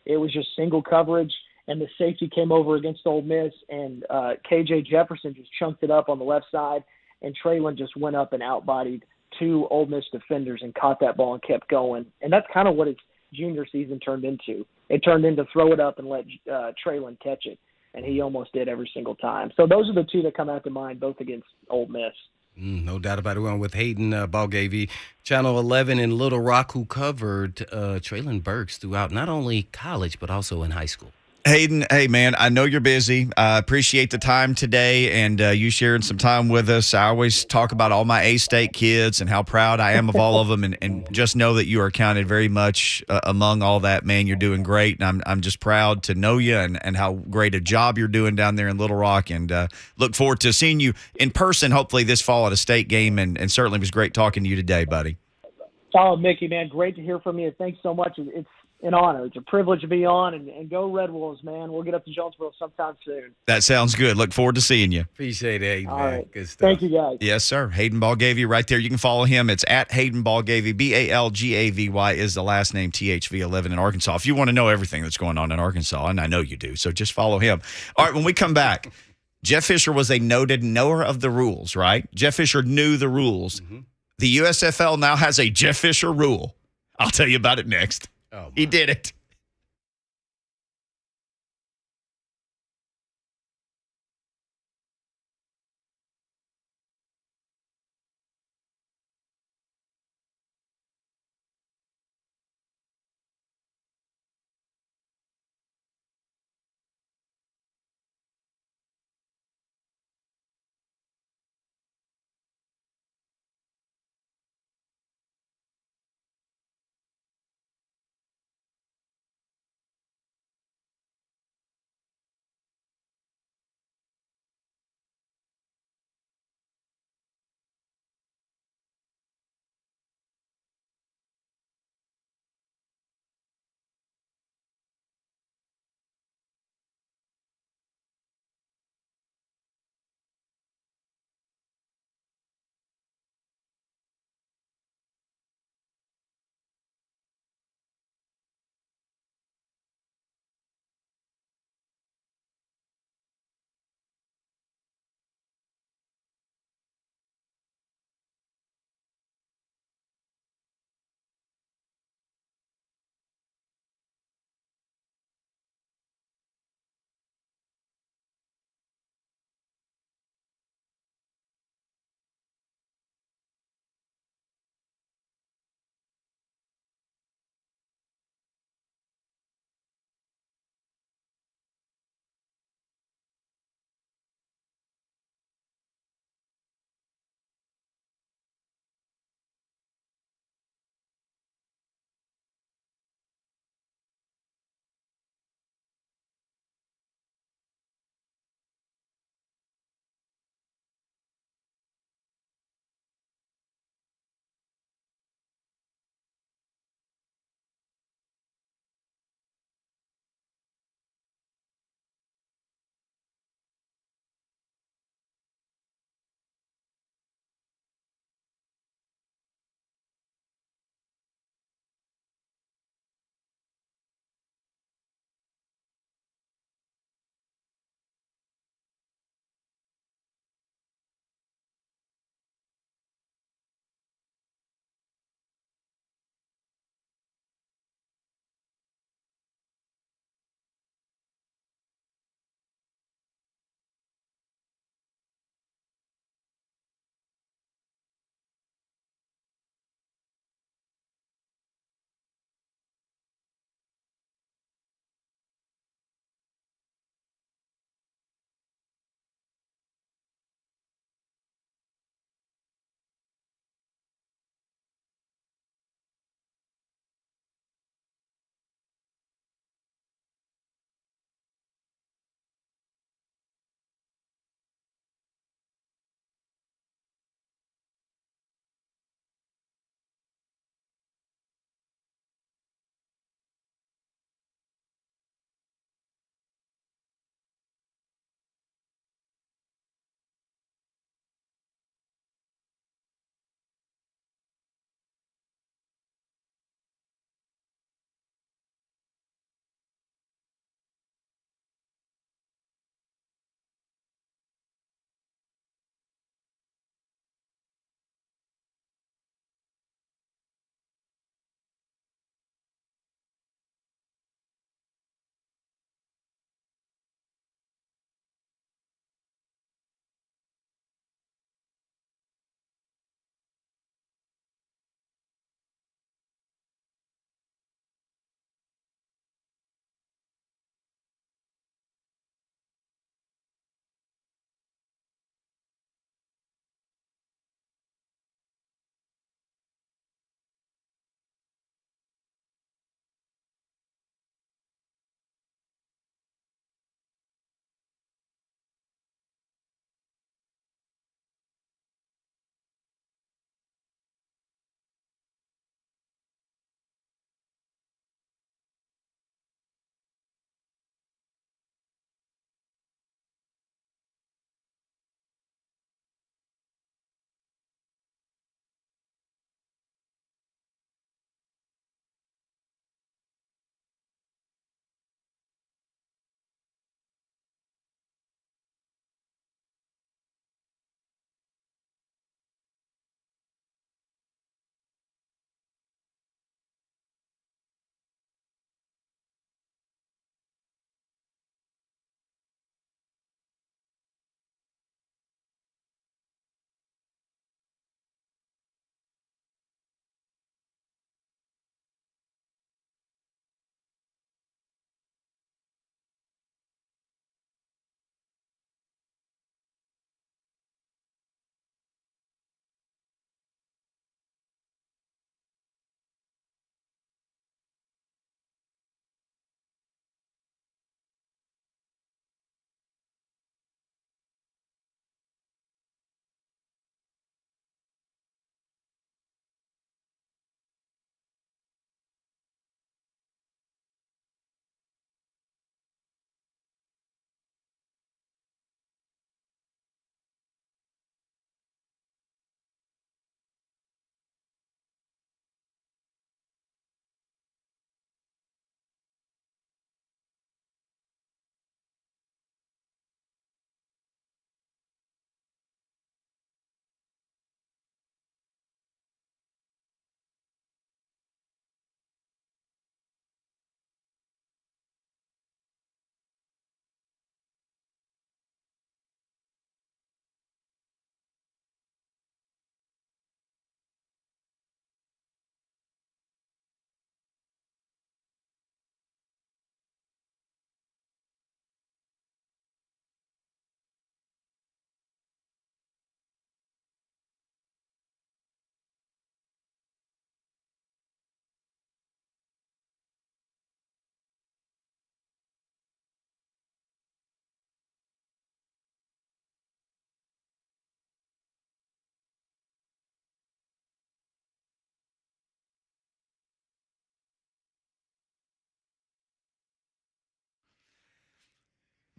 it was just single coverage, and the safety came over against Ole Miss, and KJ Jefferson just chunked it up on the left side, and Treylon just went up and outbodied 2 Ole Miss defenders and caught that ball and kept going. And that's kind of what his junior season turned into. It turned into throw it up and let Treylon catch it, and he almost did every single time. So those are the 2 that come out to mind, both against Ole Miss. No doubt about it. We're on with Hayden Balgavy, Channel 11 in Little Rock, who covered Treylon Burks throughout not only college but also in high school. Hayden, hey, man, I know you're busy. I appreciate the time today and you sharing some time with us. I always talk about all my A-State kids and how proud I am of all of them, and just know that you are counted very much among all that, man. You're doing great, and I'm just proud to know you and how great a job you're doing down there in Little Rock, and look forward to seeing you in person hopefully this fall at a state game, and certainly it was great talking to you today, buddy. Oh, Mickey, man, great to hear from you. Thanks so much. It's an honor. It's a privilege to be on, and go Red Wolves, man. We'll get up to Jonesboro sometime soon. That sounds good. Look forward to seeing you. Appreciate it, Hayden, All man. right. Good stuff. Thank you, guys. Yes, sir. Hayden Balgavy right there. You can follow him. It's at Hayden Balgavy. Balgavy is the last name, THV11 in Arkansas. If you want to know everything that's going on in Arkansas, and I know you do, so just follow him. All right, when we come back, Jeff Fisher was a noted knower of the rules, right? Jeff Fisher knew the rules. The USFL now has a Jeff Fisher rule. I'll tell you about it next. Oh, He did it.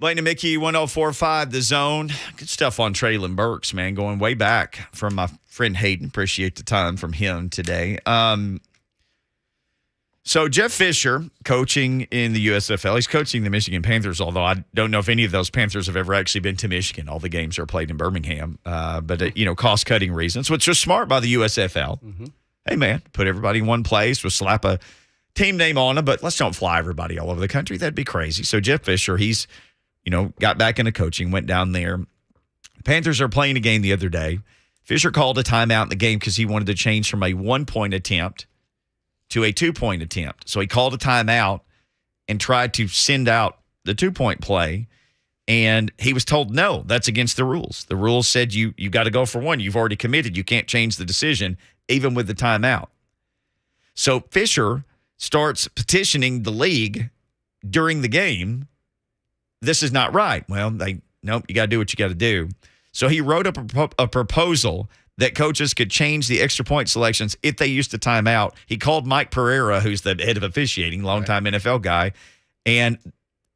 Blaine and Mickey, 104.5 The Zone. Good stuff on Treylon Burks, man, going way back from my friend Hayden. Appreciate the time from him today. So Jeff Fisher, coaching in the USFL. He's coaching the Michigan Panthers, although I don't know if any of those Panthers have ever actually been to Michigan. All the games are played in Birmingham. But cost-cutting reasons, which was smart by the USFL. Mm-hmm. Hey, man, put everybody in one place. We'll slap a team name on them, but let's don't fly everybody all over the country. That'd be crazy. So Jeff Fisher, he's got back into coaching, went down there. Panthers are playing a game the other day. Fisher called a timeout in the game because he wanted to change from a 1-point attempt to a 2-point attempt. So he called a timeout and tried to send out the 2-point play, and he was told, no, that's against the rules. The rules said you got to go for one. You've already committed. You can't change the decision, even with the timeout. So Fisher starts petitioning the league during the game. This is not right. Well, nope, you got to do what you got to do. So he wrote up a proposal that coaches could change the extra point selections if they used a timeout. He called Mike Pereira, who's the head of officiating, longtime NFL guy, and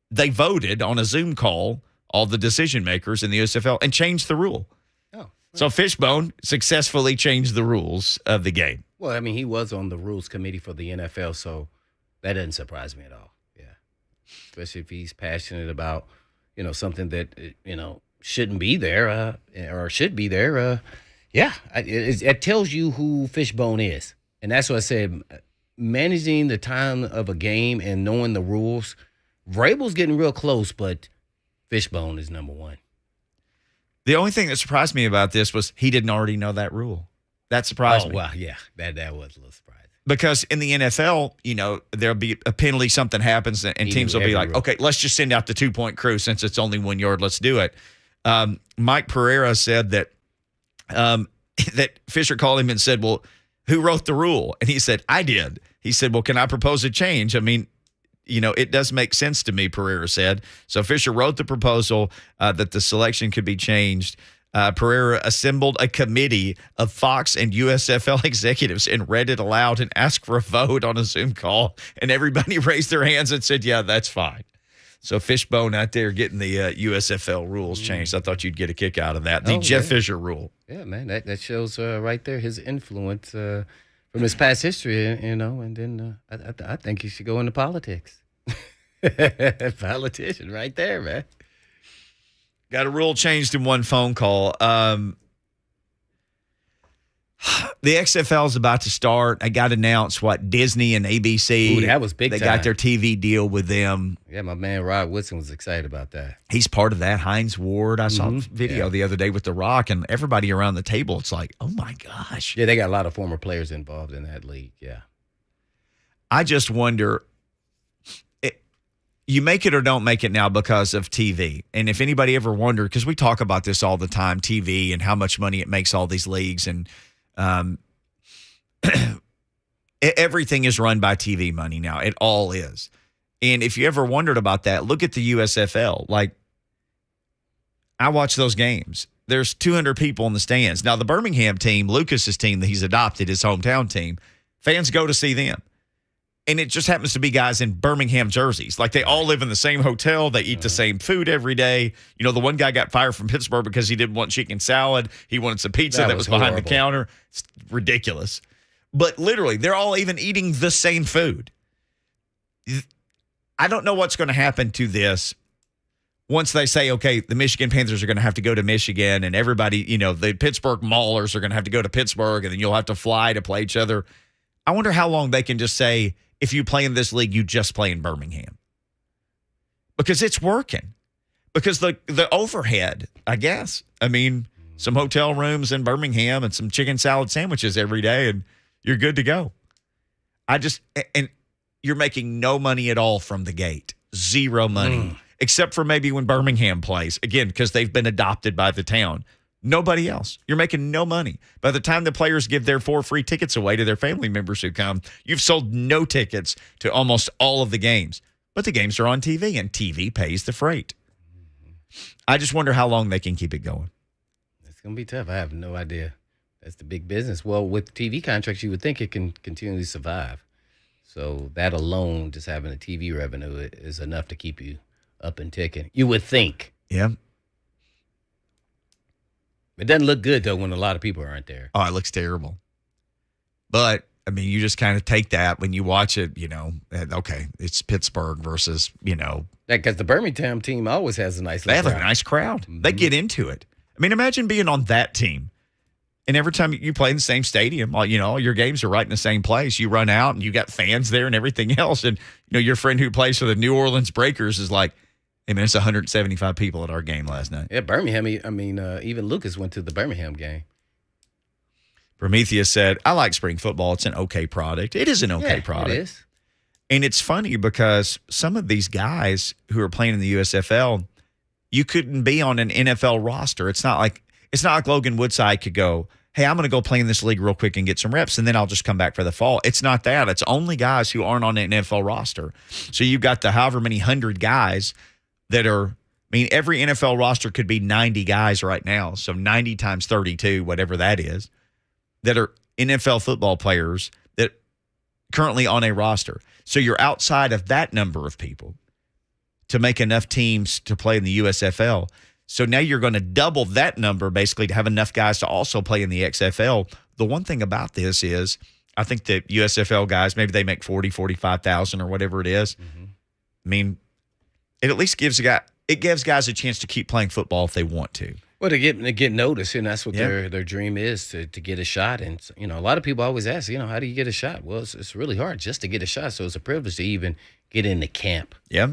they voted on a Zoom call, all the decision makers in the USFL, and changed the rule. Oh, right. So Fishbone successfully changed the rules of the game. Well, I mean, he was on the rules committee for the NFL, so that doesn't surprise me at all. Yeah, especially if he's passionate about something that shouldn't be there or should be there. Yeah, it tells you who Fishbone is. And that's what I said. Managing the time of a game and knowing the rules, Vrabel's getting real close, but Fishbone is number one. The only thing that surprised me about this was he didn't already know that rule. That surprised me. Oh, well, yeah, that was a little surprising. Because in the NFL, there'll be a penalty, something happens, and teams will be like, okay, let's just send out the 2-point crew since it's only 1 yard. Let's do it. Mike Pereira said that that Fisher called him and said, well, who wrote the rule? And he said, I did. He said, well, can I propose a change? I mean, it does make sense to me, Pereira said. So Fisher wrote the proposal that the selection could be changed. Pereira assembled a committee of Fox and USFL executives and read it aloud and asked for a vote on a Zoom call. And everybody raised their hands and said, yeah, that's fine. So Fishbone out there getting the USFL rules changed. I thought you'd get a kick out of that. The Jeff Fisher rule. Yeah, man, that shows right there his influence from his past history, and then I think he should go into politics. Politician right there, man. Got a rule changed in one phone call. The XFL is about to start. I got announced Disney and ABC. Ooh, that was big They time. got their TV deal with them. Yeah, my man Rod Woodson was excited about that. He's part of that. Hines Ward. I saw a video the other day with The Rock, and everybody around the table, it's like, oh, my gosh. Yeah, they got a lot of former players involved in that league, yeah. I just wonder, you make it or don't make it now because of TV. And if anybody ever wondered, because we talk about this all the time, TV and how much money it makes all these leagues, and everything is run by TV money now. It all is. And if you ever wondered about that, look at the USFL. Like, I watch those games. There's 200 people in the stands. Now, the Birmingham team, Lucas's team that he's adopted, his hometown team, fans go to see them. And it just happens to be guys in Birmingham jerseys. Like, they all live in the same hotel. They eat the same food every day. The one guy got fired from Pittsburgh because he didn't want chicken salad. He wanted some pizza that was behind the counter. It's ridiculous. But literally, they're all even eating the same food. I don't know what's going to happen to this once they say, okay, the Michigan Panthers are going to have to go to Michigan, and everybody, the Pittsburgh Maulers are going to have to go to Pittsburgh, and then you'll have to fly to play each other. I wonder how long they can just say, if you play in this league, you just play in Birmingham. Because it's working. Because the overhead, I guess. I mean, some hotel rooms in Birmingham and some chicken salad sandwiches every day, and you're good to go. And you're making no money at all from the gate. Zero money. Except for maybe when Birmingham plays. Again, because they've been adopted by the town. Nobody else. You're making no money. By the time the players give their 4 free tickets away to their family members who come, you've sold no tickets to almost all of the games. But the games are on TV, and TV pays the freight. I just wonder how long they can keep it going. It's going to be tough. I have no idea. That's the big business. Well, with TV contracts, you would think it can continually survive. So that alone, just having a TV revenue is enough to keep you up and ticking. You would think. Yeah. It doesn't look good, though, when a lot of people aren't there. Oh, it looks terrible. But, I mean, you just kind of take that when you watch it, okay, it's Pittsburgh versus, Because the Birmingham team always has a nice they have crowd. a nice crowd. Mm-hmm. They get into it. I mean, imagine being on that team. And every time you play in the same stadium, all your games are right in the same place. You run out and you got fans there and everything else. And, your friend who plays for the New Orleans Breakers is like, hey, man, it's 175 people at our game last night. Yeah, Birmingham. Even Lucas went to the Birmingham game. Prometheus said, I like spring football. It's an okay product. It is an okay product. It is. And it's funny because some of these guys who are playing in the USFL, you couldn't be on an NFL roster. It's not like Logan Woodside could go, hey, I'm going to go play in this league real quick and get some reps, and then I'll just come back for the fall. It's not that. It's only guys who aren't on an NFL roster. So you've got the however many hundred guys that are – every NFL roster could be 90 guys right now. So 90 times 32, whatever that is, that are NFL football players that currently on a roster. So you're outside of that number of people to make enough teams to play in the USFL. So now you're going to double that number basically to have enough guys to also play in the XFL. The one thing about this is I think the USFL guys, maybe they make 40, 45,000 or whatever it is. Mm-hmm. It at least gives guys a chance to keep playing football if they want to. Well, to get noticed, and that's what their dream is, to get a shot. And, a lot of people always ask, how do you get a shot? Well, it's really hard just to get a shot. So it's a privilege to even get into camp. Yeah.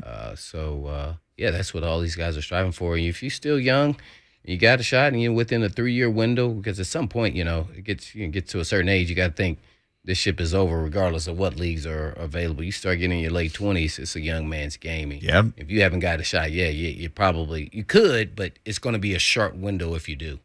That's what all these guys are striving for. If you're still young, you got a shot, and you're within a 3-year window, because at some point, you get to a certain age, you got to think this ship is over regardless of what leagues are available. You start getting in your late 20s, it's a young man's game. And if you haven't got a shot, you probably – you could, but it's going to be a short window if you do.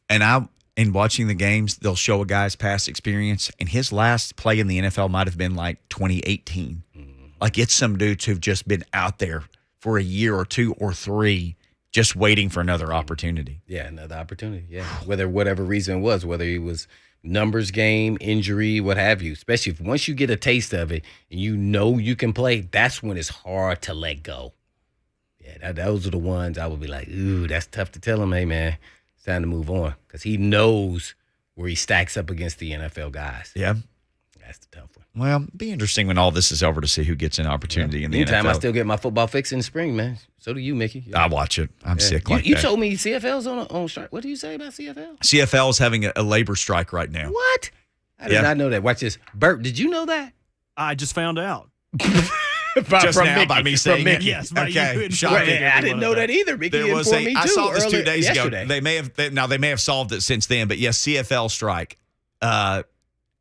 And in watching the games, they'll show a guy's past experience, and his last play in the NFL might have been like 2018. Mm-hmm. Like it's some dudes who've just been out there for a year or 2 or 3 just waiting for another opportunity. Yeah, another opportunity, yeah. Whatever reason it was, whether he was – numbers game, injury, what have you. Especially once you get a taste of it and you can play, that's when it's hard to let go. Yeah, those are the ones I would be like, ooh, that's tough to tell him, hey, man, it's time to move on. Because he knows where he stacks up against the NFL guys. Yeah. That's the tough one. Well, it'll be interesting when all this is over to see who gets an opportunity in the Meantime, NFL. I still get my football fix in the spring, man. So do you, Mickey. Yeah. I watch it. I'm sick like you that. You told me CFL's on strike. What do you say about CFL? CFL is having a labor strike right now. What? I did not know that. Watch this. Bert, did you know that? I just found out. Just now by me saying it. Yes, by okay. you. Shocking. I didn't know that either. Mickey informed me too. I saw this 2 days yesterday. ago. They may have solved it since then, but yes, CFL strike.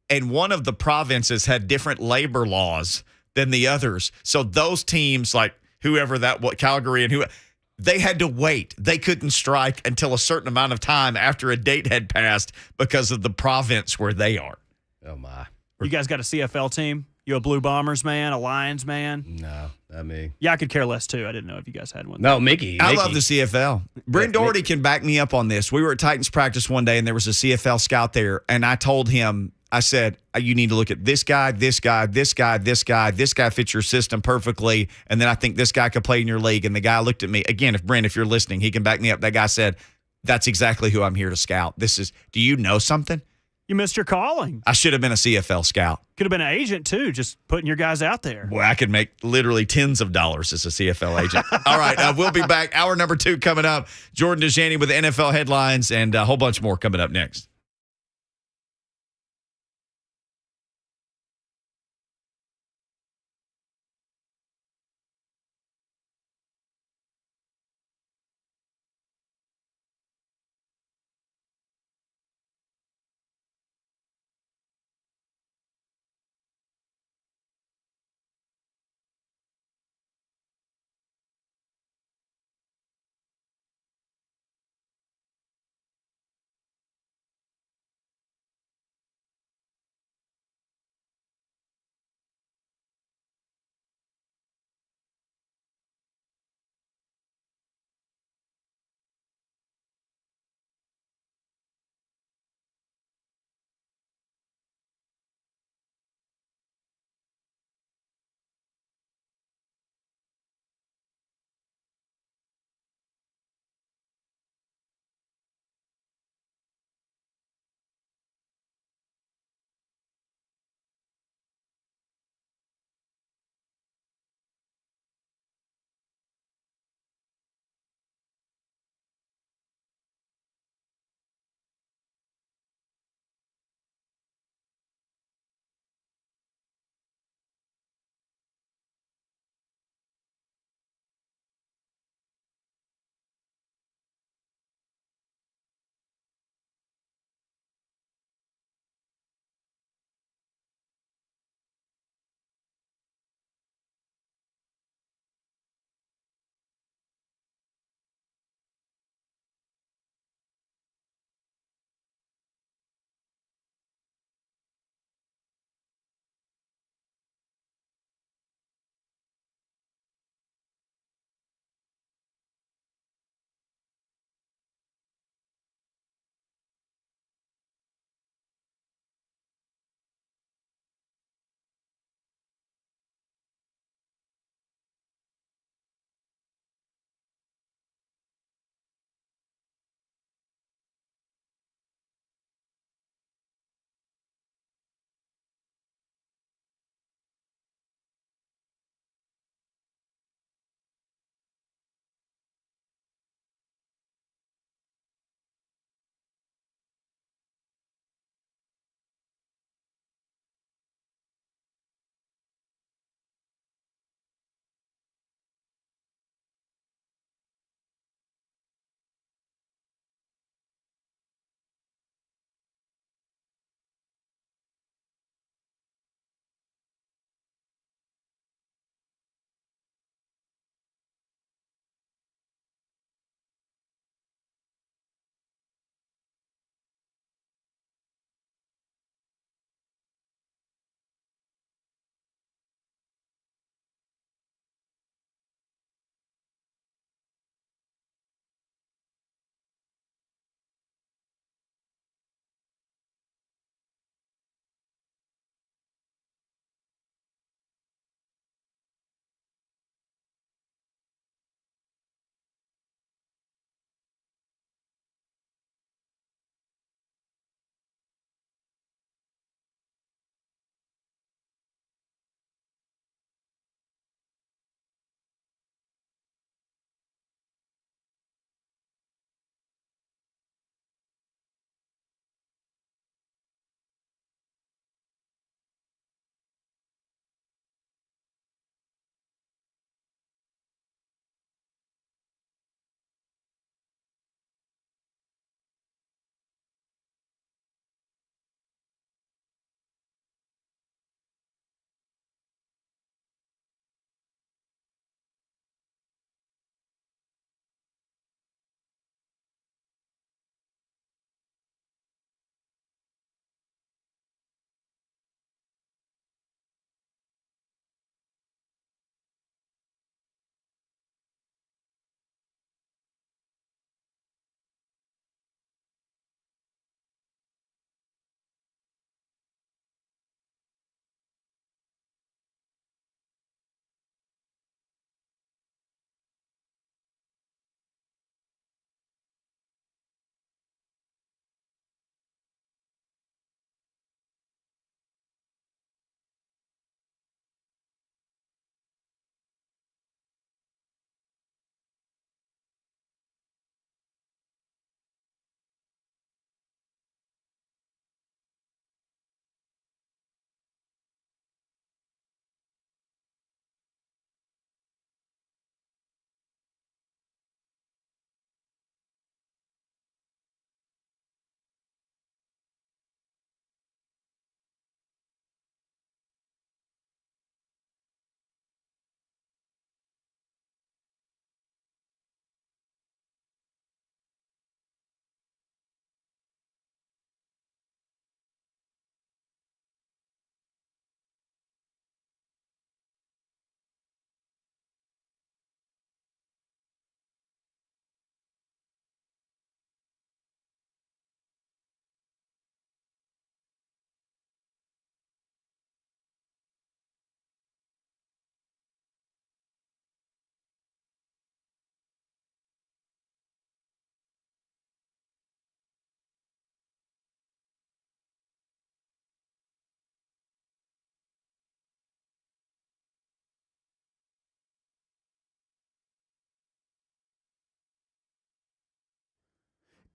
And one of the provinces had different labor laws than the others. So those teams, like Calgary and they had to wait. They couldn't strike until a certain amount of time after a date had passed because of the province where they are. Oh, my. You guys got a CFL team? You a Blue Bombers man, a Lions man? No, not me. Yeah, I could care less, too. I didn't know if you guys had one. No, Mickey. I love the CFL. Brent Doherty can back me up on this. We were at Titans practice one day, and there was a CFL scout there, and I told him, I said, you need to look at this guy, this guy, this guy, this guy. This guy fits your system perfectly, and then I think this guy could play in your league. And the guy looked at me. Again, if you're listening, he can back me up. That guy said, that's exactly who I'm here to scout. Do you know something? You missed your calling. I should have been a CFL scout. Could have been an agent, too, just putting your guys out there. Boy, I could make literally tens of dollars as a CFL agent. All right, we'll be back. Hour number 2 coming up. Jordan Dajani with the NFL headlines and a whole bunch more coming up next.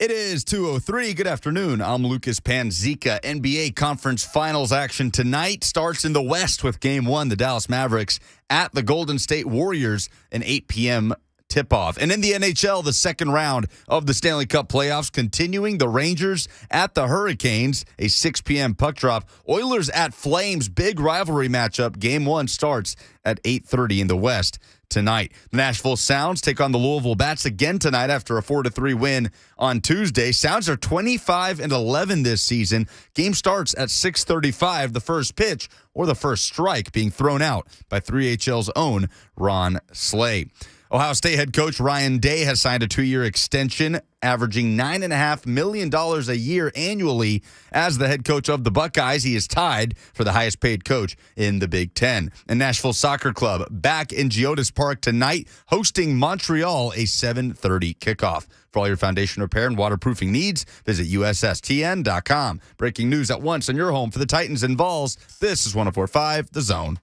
It is 2:03. Good afternoon. I'm Lucas Panzika. NBA Conference Finals action tonight starts in the West with Game 1, the Dallas Mavericks at the Golden State Warriors, an 8 p.m. tip-off. And in the NHL, the second round of the Stanley Cup playoffs continuing, the Rangers at the Hurricanes, a 6 p.m. puck drop. Oilers at Flames, big rivalry matchup. Game 1 starts at 8:30 in the West tonight. The Nashville Sounds take on the Louisville Bats again tonight after a 4-3 win on Tuesday. Sounds are 25-11 this season. Game starts at 6:35. The first pitch or the first strike being thrown out by 3HL's own Ron Slay. Ohio State head coach Ryan Day has signed a 2-year extension, averaging $9.5 million a year annually. As the head coach of the Buckeyes, he is tied for the highest paid coach in the Big Ten. And Nashville Soccer Club back in Geodis Park tonight, hosting Montreal, a 7:30 kickoff. For all your foundation repair and waterproofing needs, visit USSTN.com. Breaking news at once on your home for the Titans and Vols. This is 104.5 The Zone.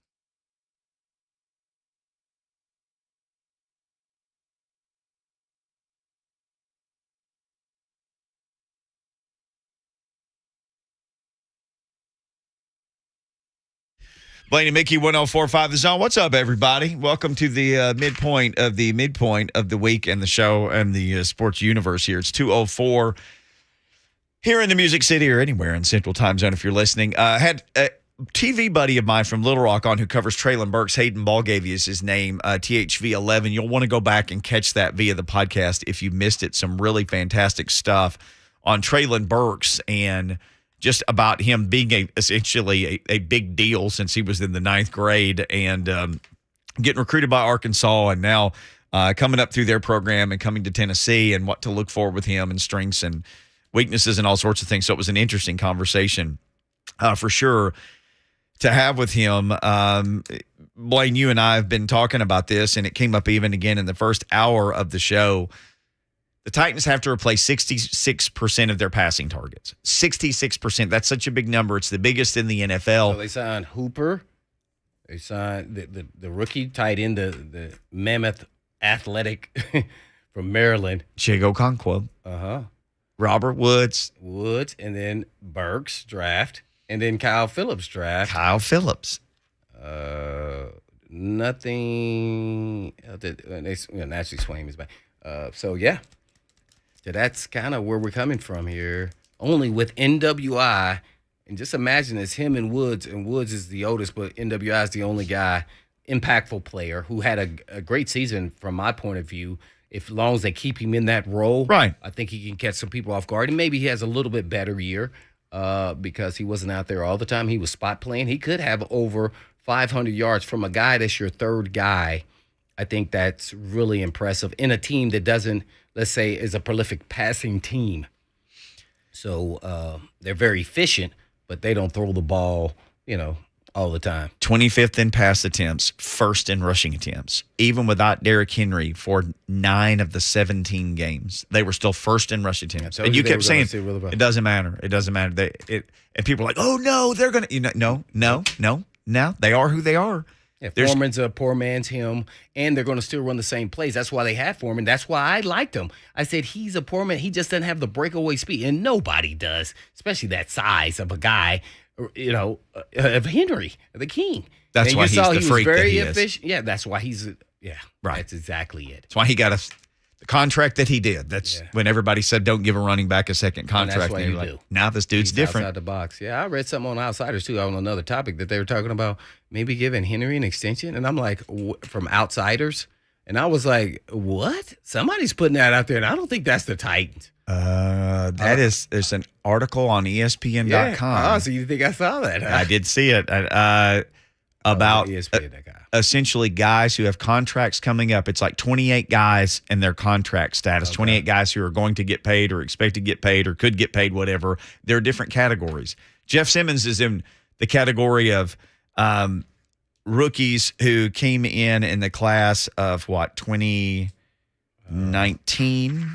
Blaine Mickey, 104.5 The Zone. What's up, everybody? Welcome to the midpoint of the week and the show and the sports universe here. It's 2:04 here in the Music City or anywhere in Central Time Zone if you're listening. Had a TV buddy of mine from Little Rock on who covers Treylon Burks. Hayden Balgavy is his name, THV11. You'll want to go back and catch that via the podcast if you missed it. Some really fantastic stuff on Treylon Burks and just about him being essentially a big deal since he was in the 9th grade and getting recruited by Arkansas and now coming up through their program and coming to Tennessee and what to look for with him and strengths and weaknesses and all sorts of things. So it was an interesting conversation for sure to have with him. Blaine, you and I have been talking about this, and it came up even again in the first hour of the show. The Titans have to replace 66% of their passing targets. 66%. That's such a big number. It's the biggest in the NFL. So they signed Hooper. They signed the rookie tight end, the mammoth athletic from Maryland. Chigo Okonkwo. Robert Woods. And then Burks draft. And then Kyle Phillips draft. Kyle Phillips. Nothing. Naturally Swain is back. So, yeah. So that's kind of where we're coming from here. Only with NWI, and just imagine it's him and Woods is the oldest, but NWI is the only guy, impactful player, who had a great season from my point of view. As long as they keep him in that role, right, I think he can catch some people off guard. And maybe he has a little bit better year because he wasn't out there all the time. He was spot playing. He could have over 500 yards from a guy that's your third guy. I think that's really impressive in a team that doesn't, let's say, is a prolific passing team. So they're very efficient, but they don't throw the ball, all the time. 25th in pass attempts, first in rushing attempts. Even without Derrick Henry for 9 of the 17 games, they were still first in rush attempts. And you kept saying, it doesn't matter. It doesn't matter. And people are like, oh, no, they're going to, no. They are who they are. Yeah, Foreman's a poor man's him, and they're going to still run the same plays. That's why they have Foreman. That's why I liked him. I said he's a poor man. He just doesn't have the breakaway speed, and nobody does, especially that size of a guy, of Henry, the king. That's why he's the freak that he is. Efficient. Yeah, that's why he's right. That's exactly it. That's why he got the contract that he did. That's when everybody said don't give a running back a second contract. And that's what now this dude's different. Outside the box. Yeah, I read something on Outsiders, too, on another topic that they were talking about maybe giving Henry an extension. And I'm like, from Outsiders? And I was like, what? Somebody's putting that out there, and I don't think that's the Titans. There's an article on ESPN.com. Yeah. So you think I saw that? Huh? I did see it. About ESPN.com. Essentially guys who have contracts coming up. It's like 28 guys and their contract status, 28 guys who are going to get paid or expect to get paid or could get paid, whatever. There are different categories. Jeff Simmons is in the category of rookies who came in the class of, 2019?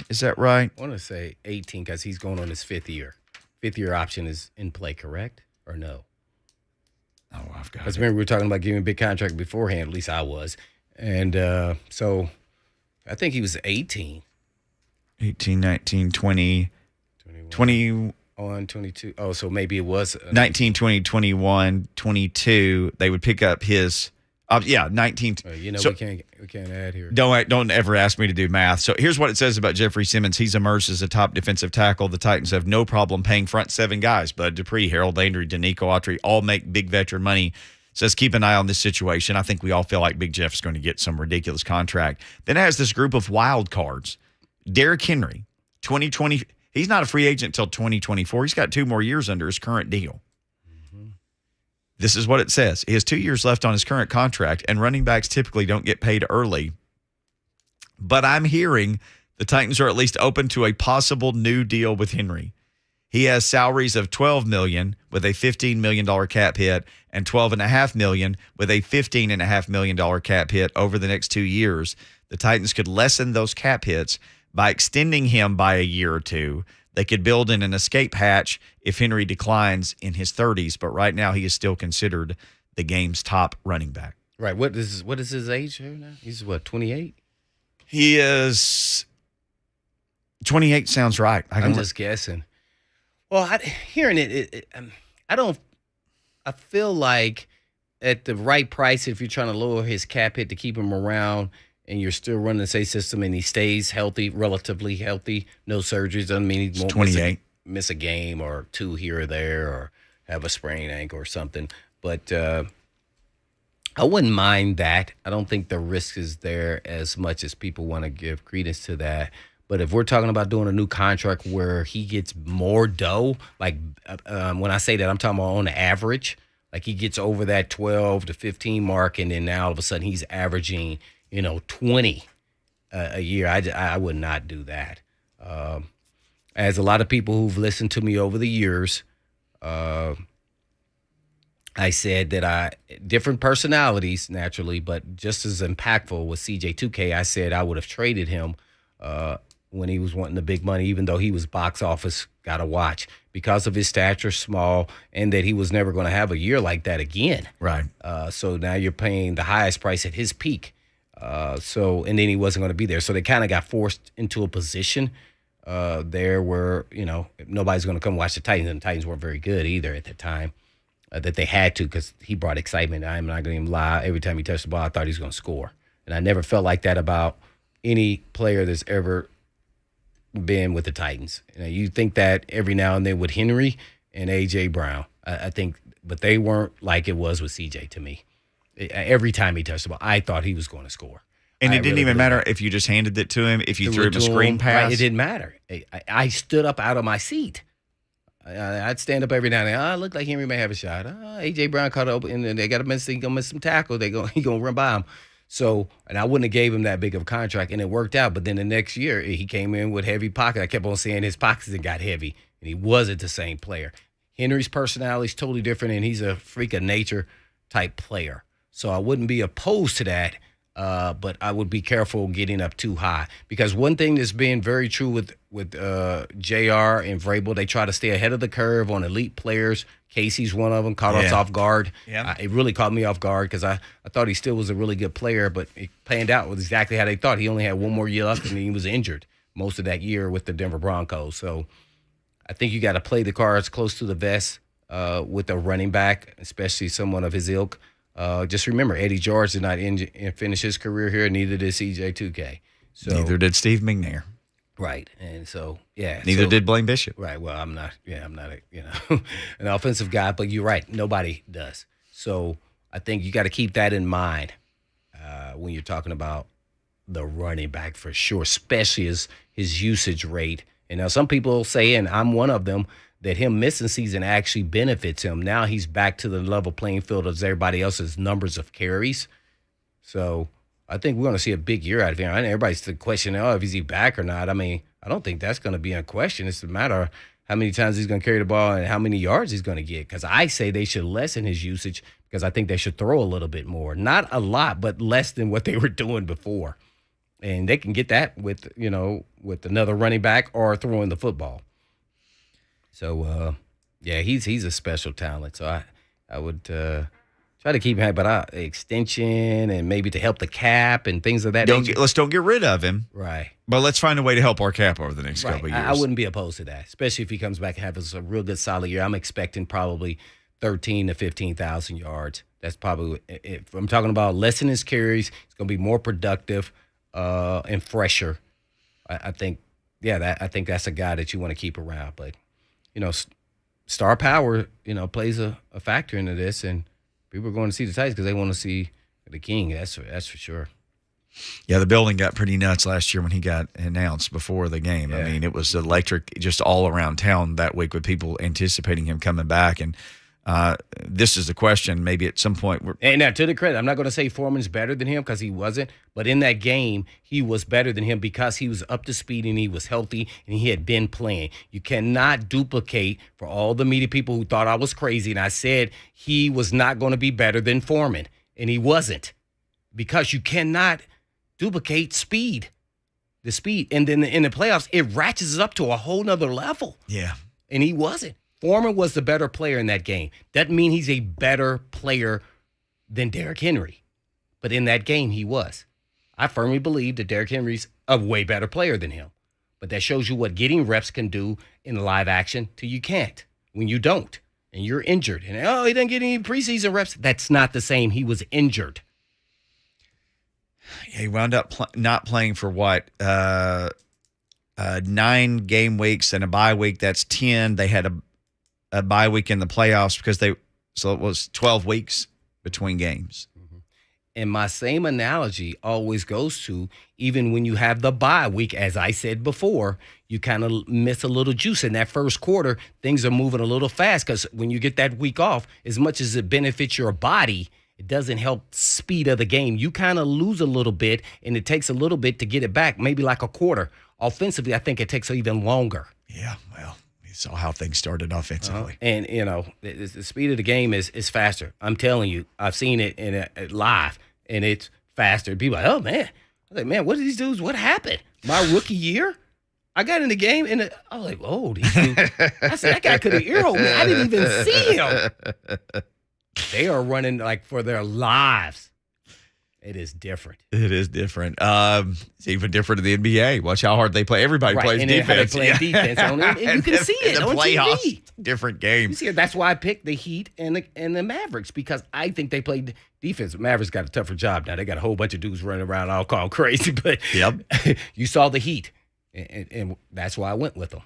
Is that right? I want to say 18 because he's going on his 5th year. 5th year option is in play, correct? Or no? Oh, I've got it. Because remember, we were talking about giving a big contract beforehand. At least I was. And so I think he was 18. 18, 19, 20. 20 on 22. Oh, so maybe it was 19, 20, 21, 22. They would pick up his 19. So, we can't add here. Don't ever ask me to do math. So here's what it says about Jeffrey Simmons. He's emerged as a top defensive tackle. The Titans have no problem paying front seven guys. Bud Dupree, Harold Landry, Danico Autry all make big veteran money. Says keep an eye on this situation. I think we all feel like Big Jeff's going to get some ridiculous contract. Then it has this group of wild cards. Derrick Henry, 2020. He's not a free agent until 2024. He's got 2 more years under his current deal. This is what it says. He has 2 years left on his current contract, and running backs typically don't get paid early. But I'm hearing the Titans are at least open to a possible new deal with Henry. He has salaries of $12 million with a $15 million cap hit and $12.5 million with a $15.5 million cap hit over the next 2 years. The Titans could lessen those cap hits by extending him by a year or two. They could build in an escape hatch if Henry declines in his 30s, but right now he is still considered the game's top running back. Right. What is his age here now? He's what, 28? He is 28 sounds right. I'm just guessing. Well, hearing it, I feel like at the right price, if you're trying to lower his cap hit to keep him around, and you're still running the same system, and he stays healthy, relatively healthy, no surgeries, doesn't mean he won't 28. miss a game or 2 here or there or have a sprained ankle or something. But I wouldn't mind that. I don't think the risk is there as much as people want to give credence to that. But if we're talking about doing a new contract where he gets more dough, like when I say that, I'm talking about on the average, like he gets over that 12 to 15 mark, and then now all of a sudden he's averaging – 20 a year. I would not do that. As a lot of people who've listened to me over the years, I said that different personalities naturally, but just as impactful with CJ2K, I said I would have traded him when he was wanting the big money, even though he was box office, got to watch, because of his stature, small, and that he was never going to have a year like that again. Right. So now you're paying the highest price at his peak. And then he wasn't going to be there. So they kind of got forced into a position there where, nobody's going to come watch the Titans, and the Titans weren't very good either at the time, that they had to, because he brought excitement. I'm not going to even lie. Every time he touched the ball, I thought he was going to score. And I never felt like that about any player that's ever been with the Titans. You think that every now and then with Henry and A.J. Brown, I think, but they weren't like it was with C.J. to me. Every time he touched the ball, I thought he was going to score. And it didn't even matter if you just handed it to him, if you threw him a screen pass. Right, it didn't matter. I stood up out of my seat. I'd stand up every now and then. Look like Henry may have a shot. A.J. Brown caught it open, and they got to miss. He gonna miss some tackle. He gonna run by him. So, and I wouldn't have gave him that big of a contract, and it worked out. But then the next year, he came in with heavy pockets. I kept on saying his pockets got heavy, and he wasn't the same player. Henry's personality is totally different, and he's a freak of nature type player. So I wouldn't be opposed to that, but I would be careful getting up too high. Because one thing that's been very true with JR and Vrabel, they try to stay ahead of the curve on elite players. Casey's one of them, caught us off guard. Yeah. It really caught me off guard because I thought he still was a really good player, but it panned out with exactly how they thought. He only had 1 more year left, and he was injured most of that year with the Denver Broncos. So I think you got to play the cards close to the vest with a running back, especially someone of his ilk. Just remember, Eddie George did not finish his career here, neither did CJ2K. So, neither did Steve McNair. Right, and so neither did Blaine Bishop. Right. Well, I'm not an offensive guy, but you're right. Nobody does. So I think you got to keep that in mind when you're talking about the running back for sure, especially his usage rate. And now some people say, and I'm one of them, that him missing season actually benefits him. Now he's back to the level playing field as everybody else's numbers of carries. So I think we're going to see a big year out of him. I know everybody's questioning, if is he back or not? I mean, I don't think that's going to be a question. It's a matter of how many times he's going to carry the ball and how many yards he's going to get. Because I say they should lessen his usage because I think they should throw a little bit more. Not a lot, but less than what they were doing before. And they can get that with another running back or throwing the football. So, he's a special talent. So I would Try to keep him, but extension and maybe to help the cap and things of that nature. Let's don't get rid of him. Right. But let's find a way to help our cap over the next couple of years. I wouldn't be opposed to that, especially if he comes back and has a real good solid year. I'm expecting probably 13 to 15,000 yards. That's probably, if I'm talking about lessening his carries, it's going to be more productive and fresher. I think that's a guy that you want to keep around. But, star power, plays a factor into this, and people are going to see the Titans because they want to see the King. That's for sure. Yeah, the building got pretty nuts last year when he got announced before the game. Yeah. I mean, it was electric just all around town that week with people anticipating him coming back. And this is the question, maybe at some point. And now, to the credit, I'm not going to say Foreman's better than him because he wasn't. But in that game, he was better than him because he was up to speed and he was healthy and he had been playing. You cannot duplicate, for all the media people who thought I was crazy, and I said he was not going to be better than Foreman. And he wasn't, because you cannot duplicate speed. The speed. And then in the playoffs, it ratchets up to a whole nother level. Yeah. And he wasn't. Foreman was the better player in that game. Doesn't mean he's a better player than Derrick Henry. But in that game, he was. I firmly believe that Derrick Henry's a way better player than him. But that shows you what getting reps can do in live action till you can't. When you don't, and you're injured. And, he didn't get any preseason reps. That's not the same. He was injured. He wound up not playing for what? 9 game weeks and a bye week. That's 10. They had a bye week in the playoffs so it was 12 weeks between games. And my same analogy always goes to, even when you have the bye week, as I said before, you kind of miss a little juice in that first quarter. Things are moving a little fast because when you get that week off, as much as it benefits your body, it doesn't help speed of the game. You kind of lose a little bit, and it takes a little bit to get it back, maybe like a quarter. Offensively, I think it takes even longer. Yeah, well, you saw how things started offensively. And, the speed of the game is faster. I'm telling you, I've seen it in live, and it's faster. People are like, oh, man. I'm like, man, what did these dudes? What happened? My rookie year? I got in the game, and I was like, oh, these dudes. I said, that guy could have earholed me. I didn't even see him. They are running like for their lives. It is different. It is different. It's even different in the NBA. Watch how hard they play. Everybody plays and defense. They play defense on it, and you can see it the on playoffs, TV. Different game. You see it. That's why I picked the Heat and the Mavericks, because I think they played defense. Mavericks got a tougher job now. They got a whole bunch of dudes running around all called crazy. But you saw the Heat. And that's why I went with them.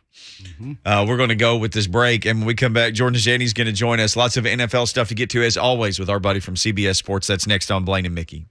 We're going to go with this break. And when we come back, Jordan Dajani's going to join us. Lots of NFL stuff to get to, as always, with our buddy from CBS Sports. That's next on Blaine and Mickey.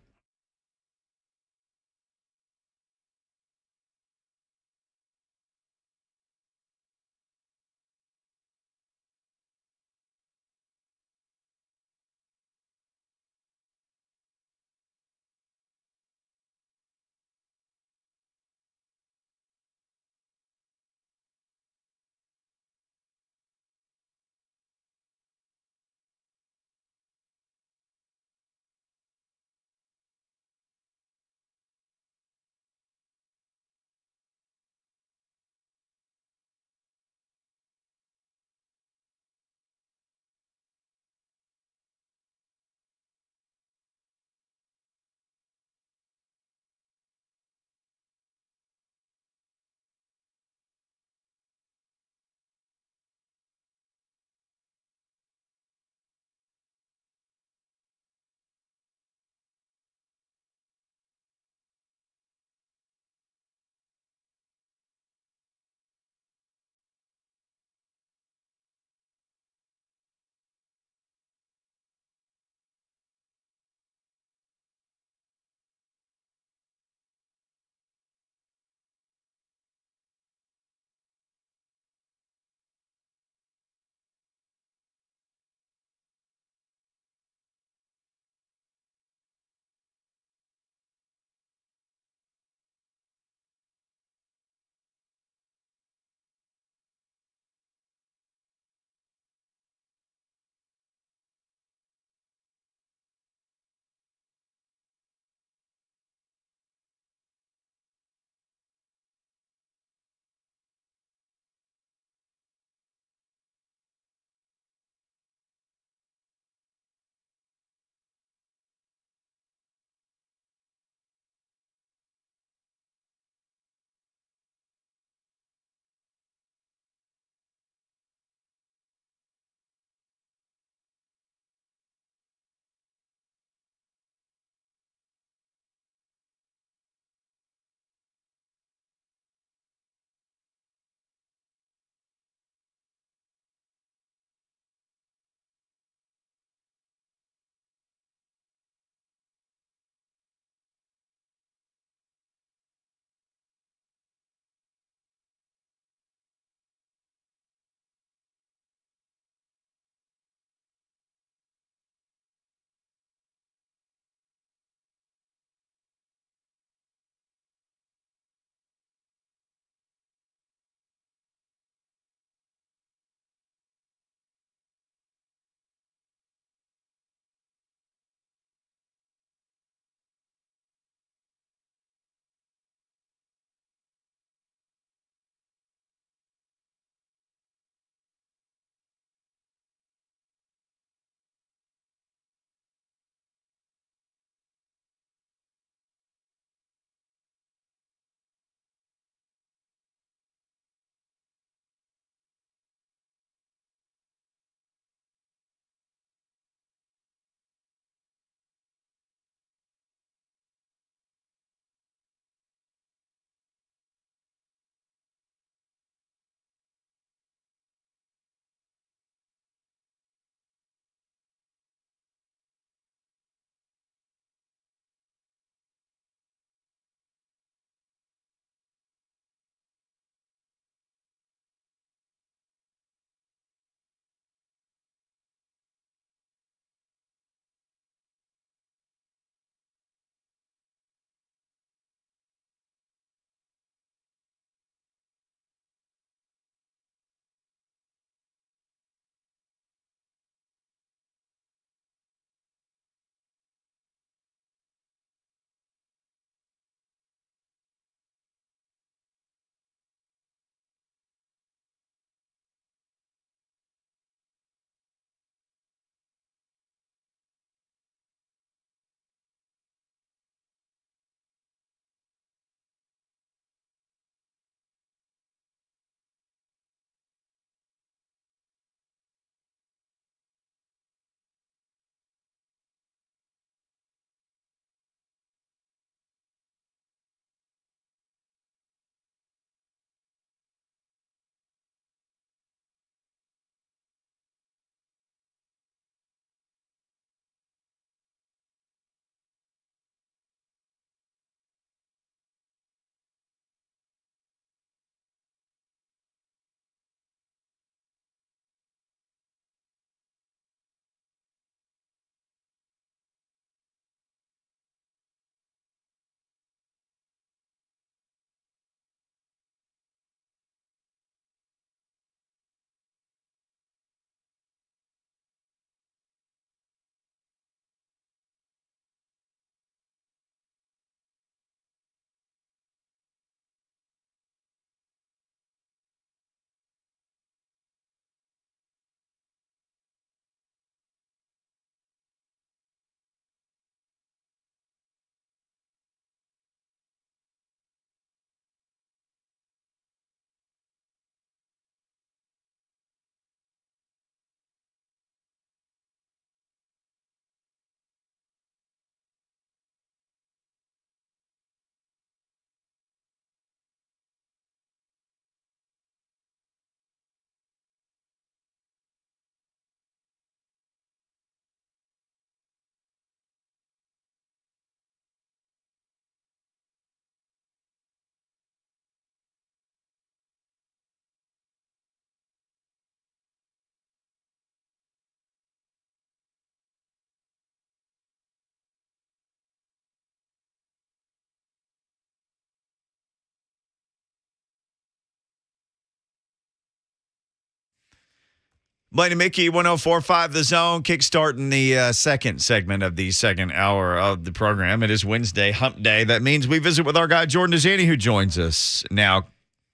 Blaine Mickey, 104.5 The Zone, kickstarting the second segment of the second hour of the program. It is Wednesday, hump day. That means we visit with our guy, Jordan Dajani, who joins us now,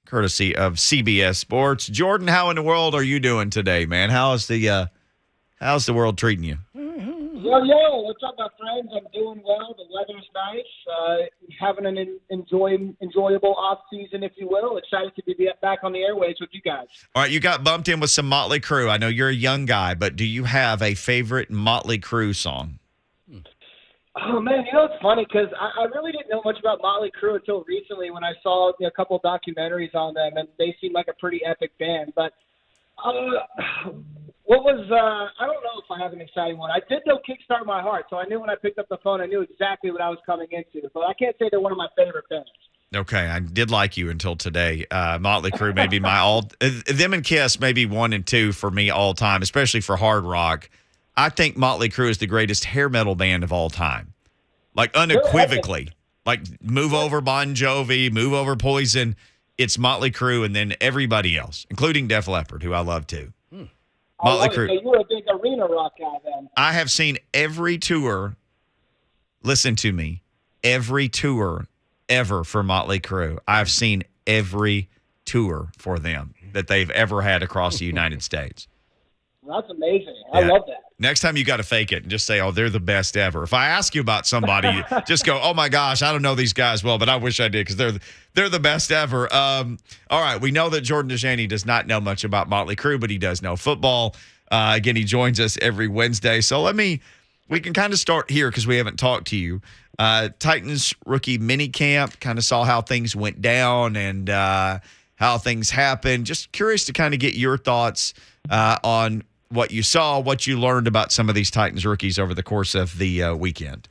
courtesy of CBS Sports. Jordan, how in the world are you doing today, man? How's the world treating you? Yo, what's up, my friends? I'm doing well. The weather's nice. Having an enjoyable off season, if you will. Excited to be back on the airways with you guys. All right, you got bumped in with some Motley Crue. I know you're a young guy, but do you have a favorite Motley Crue song? Oh, man, it's funny because I really didn't know much about Motley Crue until recently when I saw a couple of documentaries on them, and they seem like a pretty epic band. But I don't know if I have an exciting one. I did know Kickstart My Heart, so I knew when I picked up the phone, I knew exactly what I was coming into. But I can't say they're one of my favorite bands. Okay, I did like you until today. Motley Crue may be them and Kiss may be 1 and 2 for me all time, especially for hard rock. I think Motley Crue is the greatest hair metal band of all time. Like unequivocally. Like move over Bon Jovi, move over Poison. It's Motley Crue and then everybody else, including Def Leppard, who I love too. Motley Crue. So you're a big arena rock guy then. I have seen every tour. Listen to me. Every tour ever for Motley Crue. I've seen every tour for them that they've ever had across the United States. That's amazing. I love that. Next time you got to fake it and just say, oh, they're the best ever. If I ask you about somebody, just go, oh, my gosh, I don't know these guys well, but I wish I did because they're the best ever. All right, we know that Jordan Dajani does not know much about Motley Crue, but he does know football. Again, he joins us every Wednesday. So we can kind of start here because we haven't talked to you. Titans rookie mini camp, kind of saw how things went down and how things happened. Just curious to kind of get your thoughts on what you saw, what you learned about some of these Titans rookies over the course of the weekend.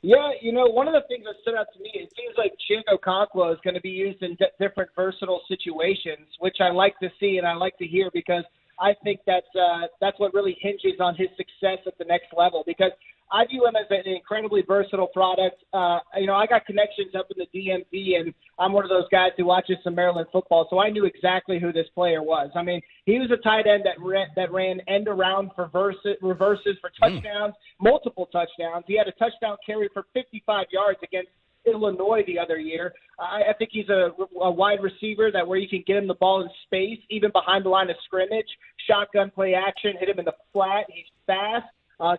Yeah, one of the things that stood out to me, it seems like Chig Okonkwo is going to be used in different versatile situations, which I like to see and I like to hear because I think that's what really hinges on his success at the next level because I view him as an incredibly versatile product. I got connections up in the DMV, and I'm one of those guys who watches some Maryland football, so I knew exactly who this player was. I mean, he was a tight end that ran end around for reverses for touchdowns, multiple touchdowns. He had a touchdown carry for 55 yards against Illinois the other year. I think he's a wide receiver that where you can get him the ball in space, even behind the line of scrimmage, shotgun play action, hit him in the flat. He's fast.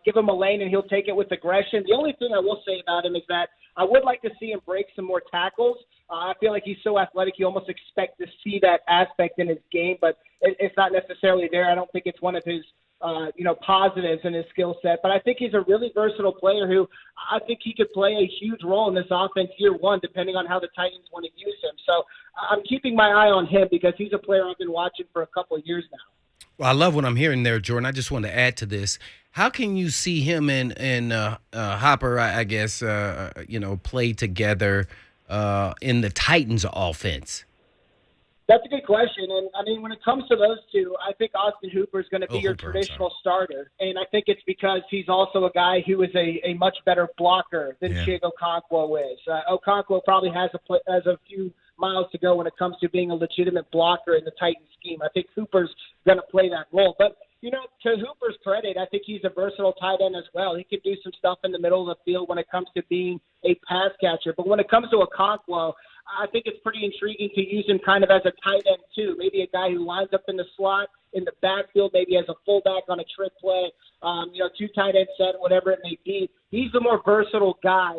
Give him a lane, and he'll take it with aggression. The only thing I will say about him is that I would like to see him break some more tackles. I feel like he's so athletic, you almost expect to see that aspect in his game, but it's not necessarily there. I don't think it's one of his positives in his skill set. But I think he's a really versatile player who I think he could play a huge role in this offense year one, depending on how the Titans want to use him. So I'm keeping my eye on him because he's a player I've been watching for a couple of years now. Well, I love what I'm hearing there, Jordan. I just want to add to this. How can you see him and Hopper, I guess, play together in the Titans offense? That's a good question. And, I mean, when it comes to those two, I think Austin Hooper is going to be your traditional starter. And I think it's because he's also a guy who is a much better blocker than Chig Okonkwo is. Okonkwo probably has a few miles to go when it comes to being a legitimate blocker in the Titans scheme. I think Hooper's going to play that role. But, to Hooper's credit, I think he's a versatile tight end as well. He can do some stuff in the middle of the field when it comes to being a pass catcher. But when it comes to Okonkwo, I think it's pretty intriguing to use him kind of as a tight end too. Maybe a guy who lines up in the slot, in the backfield, maybe as a fullback on a trick play, two tight end set, whatever it may be. He's the more versatile guy.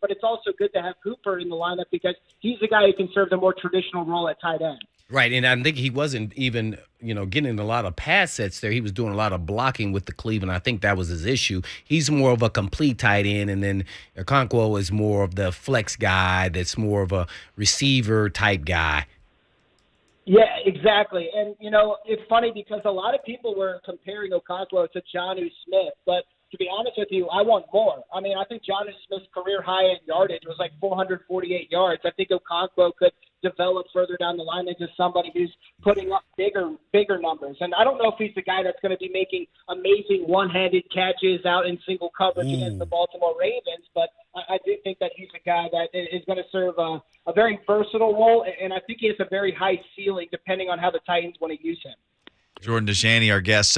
But it's also good to have Hooper in the lineup because he's the guy who can serve the more traditional role at tight end. Right, and I think he wasn't even, getting a lot of pass sets there. He was doing a lot of blocking with the Cleveland. I think that was his issue. He's more of a complete tight end, and then Okonkwo is more of the flex guy that's more of a receiver type guy. Yeah, exactly. And, it's funny because a lot of people were comparing Okonkwo to Jonnu Smith, but to be honest with you, I want more. I mean, I think Jonnu Smith's career high in yardage was like 448 yards. I think Okonkwo could develop further down the line into somebody who's putting up bigger numbers. And I don't know if he's the guy that's going to be making amazing one-handed catches out in single coverage against the Baltimore Ravens, but I do think that he's a guy that is going to serve a very versatile role, and I think he has a very high ceiling depending on how the Titans want to use him. Jordan Dajani, our guest.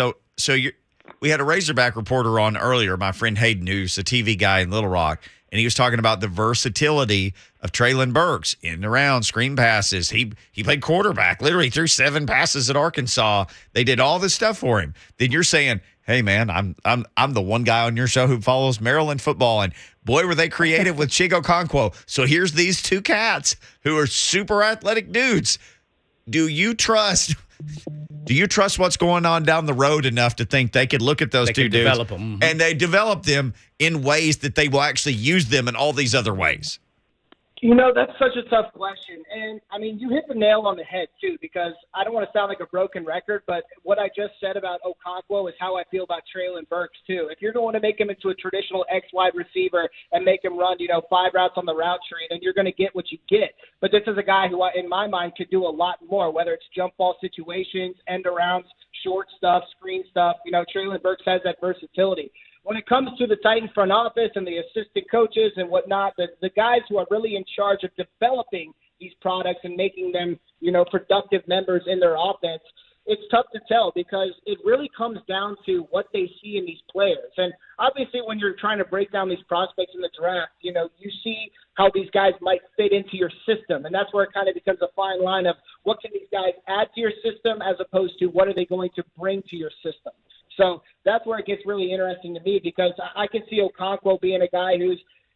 We had a Razorback reporter on earlier, my friend Hayden, who's a TV guy in Little Rock, and he was talking about the versatility of Treylon Burks in and around, screen passes. He played quarterback, literally threw 7 passes at Arkansas. They did all this stuff for him. Then you're saying, hey man, I'm the one guy on your show who follows Maryland football, and boy were they creative with Chigo Okonkwo. So here's these 2 cats who are super athletic dudes. Do you trust what's going on down the road enough to think they could look at those 2 dudes develop them. and they develop them in ways that they will actually use them in all these other ways? That's such a tough question. And, I mean, you hit the nail on the head, too, because I don't want to sound like a broken record, but what I just said about Okonkwo is how I feel about Treylon Burks, too. If you're going to make him into a traditional X wide receiver and make him run, 5 routes on the route tree, then you're going to get what you get. But this is a guy who, in my mind, could do a lot more, whether it's jump ball situations, end arounds, short stuff, screen stuff. Treylon Burks has that versatility. When it comes to the Titan front office and the assistant coaches and whatnot, the guys who are really in charge of developing these products and making them, productive members in their offense, it's tough to tell because it really comes down to what they see in these players. And obviously when you're trying to break down these prospects in the draft, you see how these guys might fit into your system. And that's where it kind of becomes a fine line of what can these guys add to your system as opposed to what are they going to bring to your system. So that's where it gets really interesting to me because I can see Okonkwo being a guy who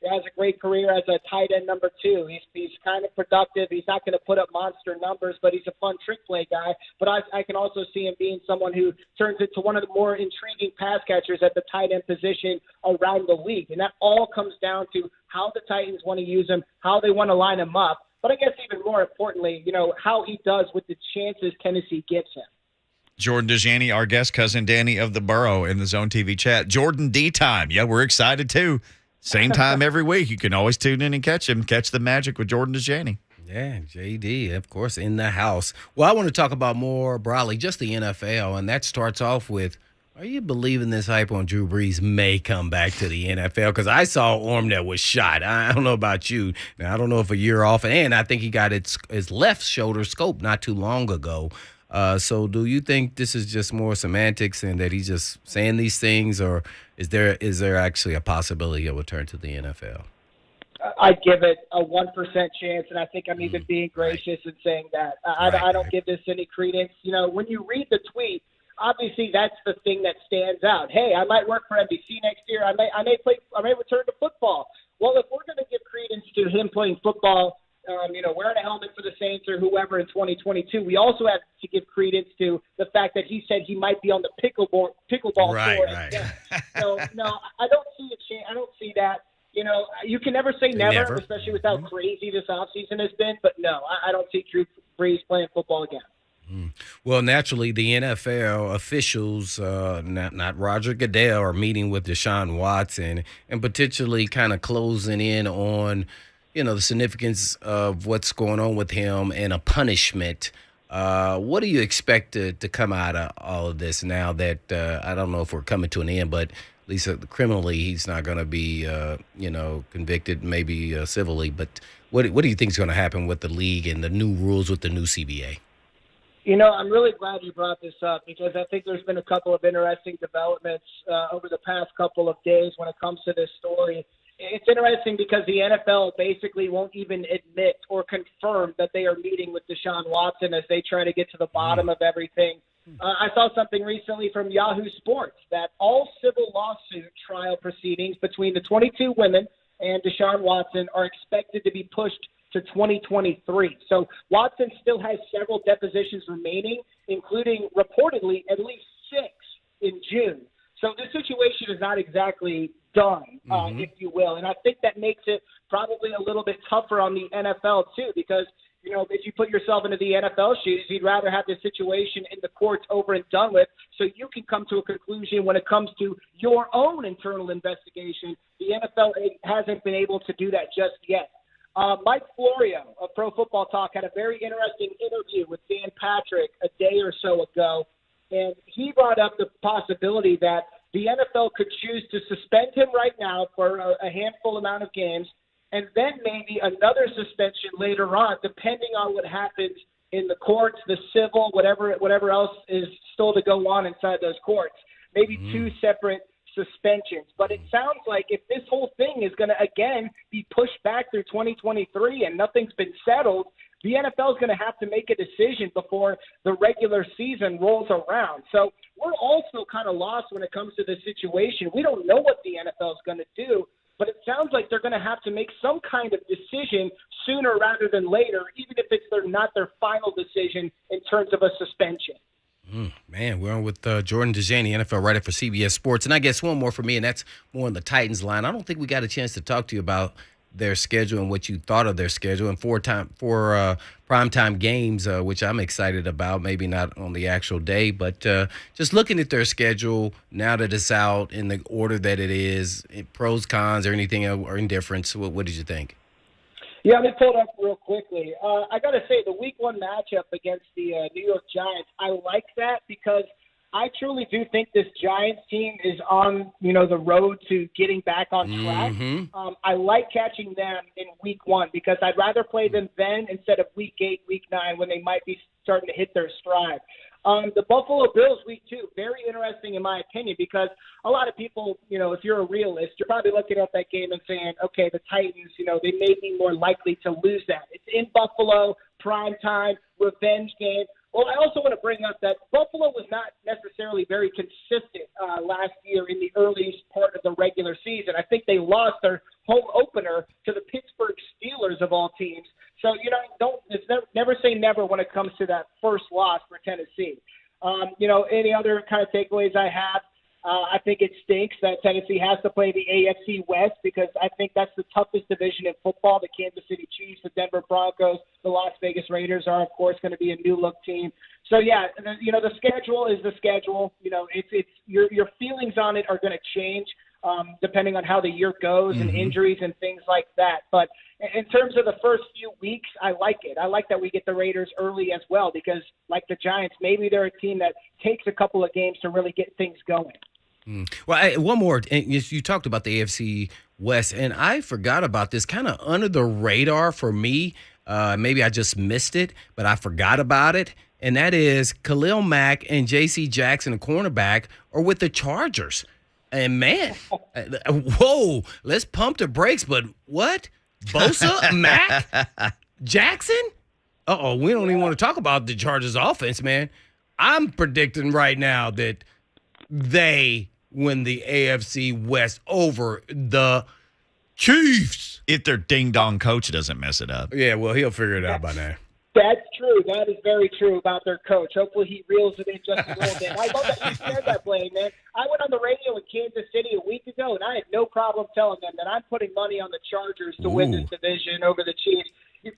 has a great career as a tight end number 2. He's kind of productive. He's not going to put up monster numbers, but he's a fun trick play guy. But I can also see him being someone who turns into one of the more intriguing pass catchers at the tight end position around the league. And that all comes down to how the Titans want to use him, how they want to line him up. But I guess even more importantly, how he does with the chances Tennessee gives him. Jordan Dajani, our guest, cousin Danny of the Borough in the Zone TV chat. Jordan D time. Yeah, we're excited too. Same time every week. You can always tune in and catch him. Catch the magic with Jordan Dajani. Yeah, JD, of course, in the house. Well, I want to talk about more broadly, just the NFL, and that starts off with, are you believing this hype on Drew Brees may come back to the NFL? Because I saw Orm that was shot. I don't know about you. Now, I don't know if a year off, and I think he got his left shoulder scoped not too long ago. So do you think this is just more semantics and that he's just saying these things, or is there actually a possibility he'll return to the NFL? I'd give it a 1% chance, and I think I'm even being gracious in saying that. I don't give this any credence. When you read the tweet, obviously that's the thing that stands out. Hey, I might work for NBC next year. I may return to football. Well, if we're going to give credence to him playing football, wearing a helmet for the Saints or whoever in 2022, we also have to give credence to the fact that he said he might be on the pickleball tour. Right. So, no, I don't see a chance. I don't see that. You can never say never. Especially with how crazy this offseason has been. But, no, I don't see Drew Brees playing football again. Well, naturally, the NFL officials, not Roger Goodell, are meeting with Deshaun Watson and potentially kind of closing in on the significance of what's going on with him and a punishment. What do you expect to come out of all of this now that I don't know if we're coming to an end, but at least criminally he's not going to be, convicted, maybe civilly. But what do you think is going to happen with the league and the new rules with the new CBA? I'm really glad you brought this up because I think there's been a couple of interesting developments over the past couple of days when it comes to this story. It's interesting because the NFL basically won't even admit or confirm that they are meeting with Deshaun Watson as they try to get to the bottom of everything. I saw something recently from Yahoo Sports that all civil lawsuit trial proceedings between the 22 women and Deshaun Watson are expected to be pushed to 2023. So Watson still has several depositions remaining, including reportedly at least 6 in June. So this situation is not exactly done, if you will. And I think that makes it probably a little bit tougher on the NFL, too, because, if you put yourself into the NFL shoes, you'd rather have this situation in the courts over and done with so you can come to a conclusion when it comes to your own internal investigation. The NFL hasn't been able to do that just yet. Mike Florio of Pro Football Talk had a very interesting interview with Dan Patrick a day or so ago, and he brought up the possibility that the NFL could choose to suspend him right now for a handful amount of games and then maybe another suspension later on, depending on what happens in the courts, the civil, whatever else is still to go on inside those courts. Maybe 2 separate suspensions. But it sounds like if this whole thing is going to, again, be pushed back through 2023 and nothing's been settled, the NFL is going to have to make a decision before the regular season rolls around. So we're also kind of lost when it comes to this situation. We don't know what the NFL is going to do, but it sounds like they're going to have to make some kind of decision sooner rather than later, even if it's not their final decision in terms of a suspension. Man, we're on with Jordan Dajani, NFL writer for CBS Sports. And I guess one more for me, and that's more on the Titans line. I don't think we got a chance to talk to you about their schedule and what you thought of their schedule and four primetime games, which I'm excited about. Maybe not on the actual day, but just looking at their schedule now that it's out in the order that it is, pros, cons, or anything, or indifference. What did you think? Yeah, let me pull it up real quickly. I got to say, the Week 1 matchup against the New York Giants, I like that because I truly do think this Giants team is on, the road to getting back on track. I like catching them in Week 1 because I'd rather play them then instead of Week 8, Week 9 when they might be starting to hit their stride. The Buffalo Bills Week 2, very interesting in my opinion because a lot of people, if you're a realist, you're probably looking at that game and saying, okay, the Titans, they may be more likely to lose that. It's in Buffalo, prime time, revenge game. Well, I also want to bring up that Buffalo was not necessarily very consistent last year in the earliest part of the regular season. I think they lost their home opener to the Pittsburgh Steelers of all teams. So, never say never when it comes to that first loss for Tennessee. Any other kind of takeaways I have? I think it stinks that Tennessee has to play the AFC West because I think that's the toughest division in football. The Kansas City Chiefs, the Denver Broncos, the Las Vegas Raiders are, of course, going to be a new-look team. So, yeah, the schedule is the schedule. It's your feelings on it are going to change depending on how the year goes and injuries and things like that. But in terms of the first few weeks, I like it. I like that we get the Raiders early as well because, like the Giants, maybe they're a team that takes a couple of games to really get things going. Well, one more. You talked about the AFC West, and I forgot about this kind of under the radar for me. Maybe I just missed it, but I forgot about it. And that is Khalil Mack and J.C. Jackson, a cornerback, are with the Chargers. And, man, whoa, let's pump the brakes. But what? Bosa, Mack, Jackson? Uh-oh, we don't even want to talk about the Chargers offense, man. I'm predicting right now that they win the AFC West over the Chiefs. If their ding-dong coach doesn't mess it up. Yeah, well, he'll figure it out by now. That's true. That is very true about their coach. Hopefully he reels it in just a little bit. I love that you said that, Blaine, man. I went on the radio in Kansas City a week ago, and I had no problem telling them that I'm putting money on the Chargers to win this division over the Chiefs.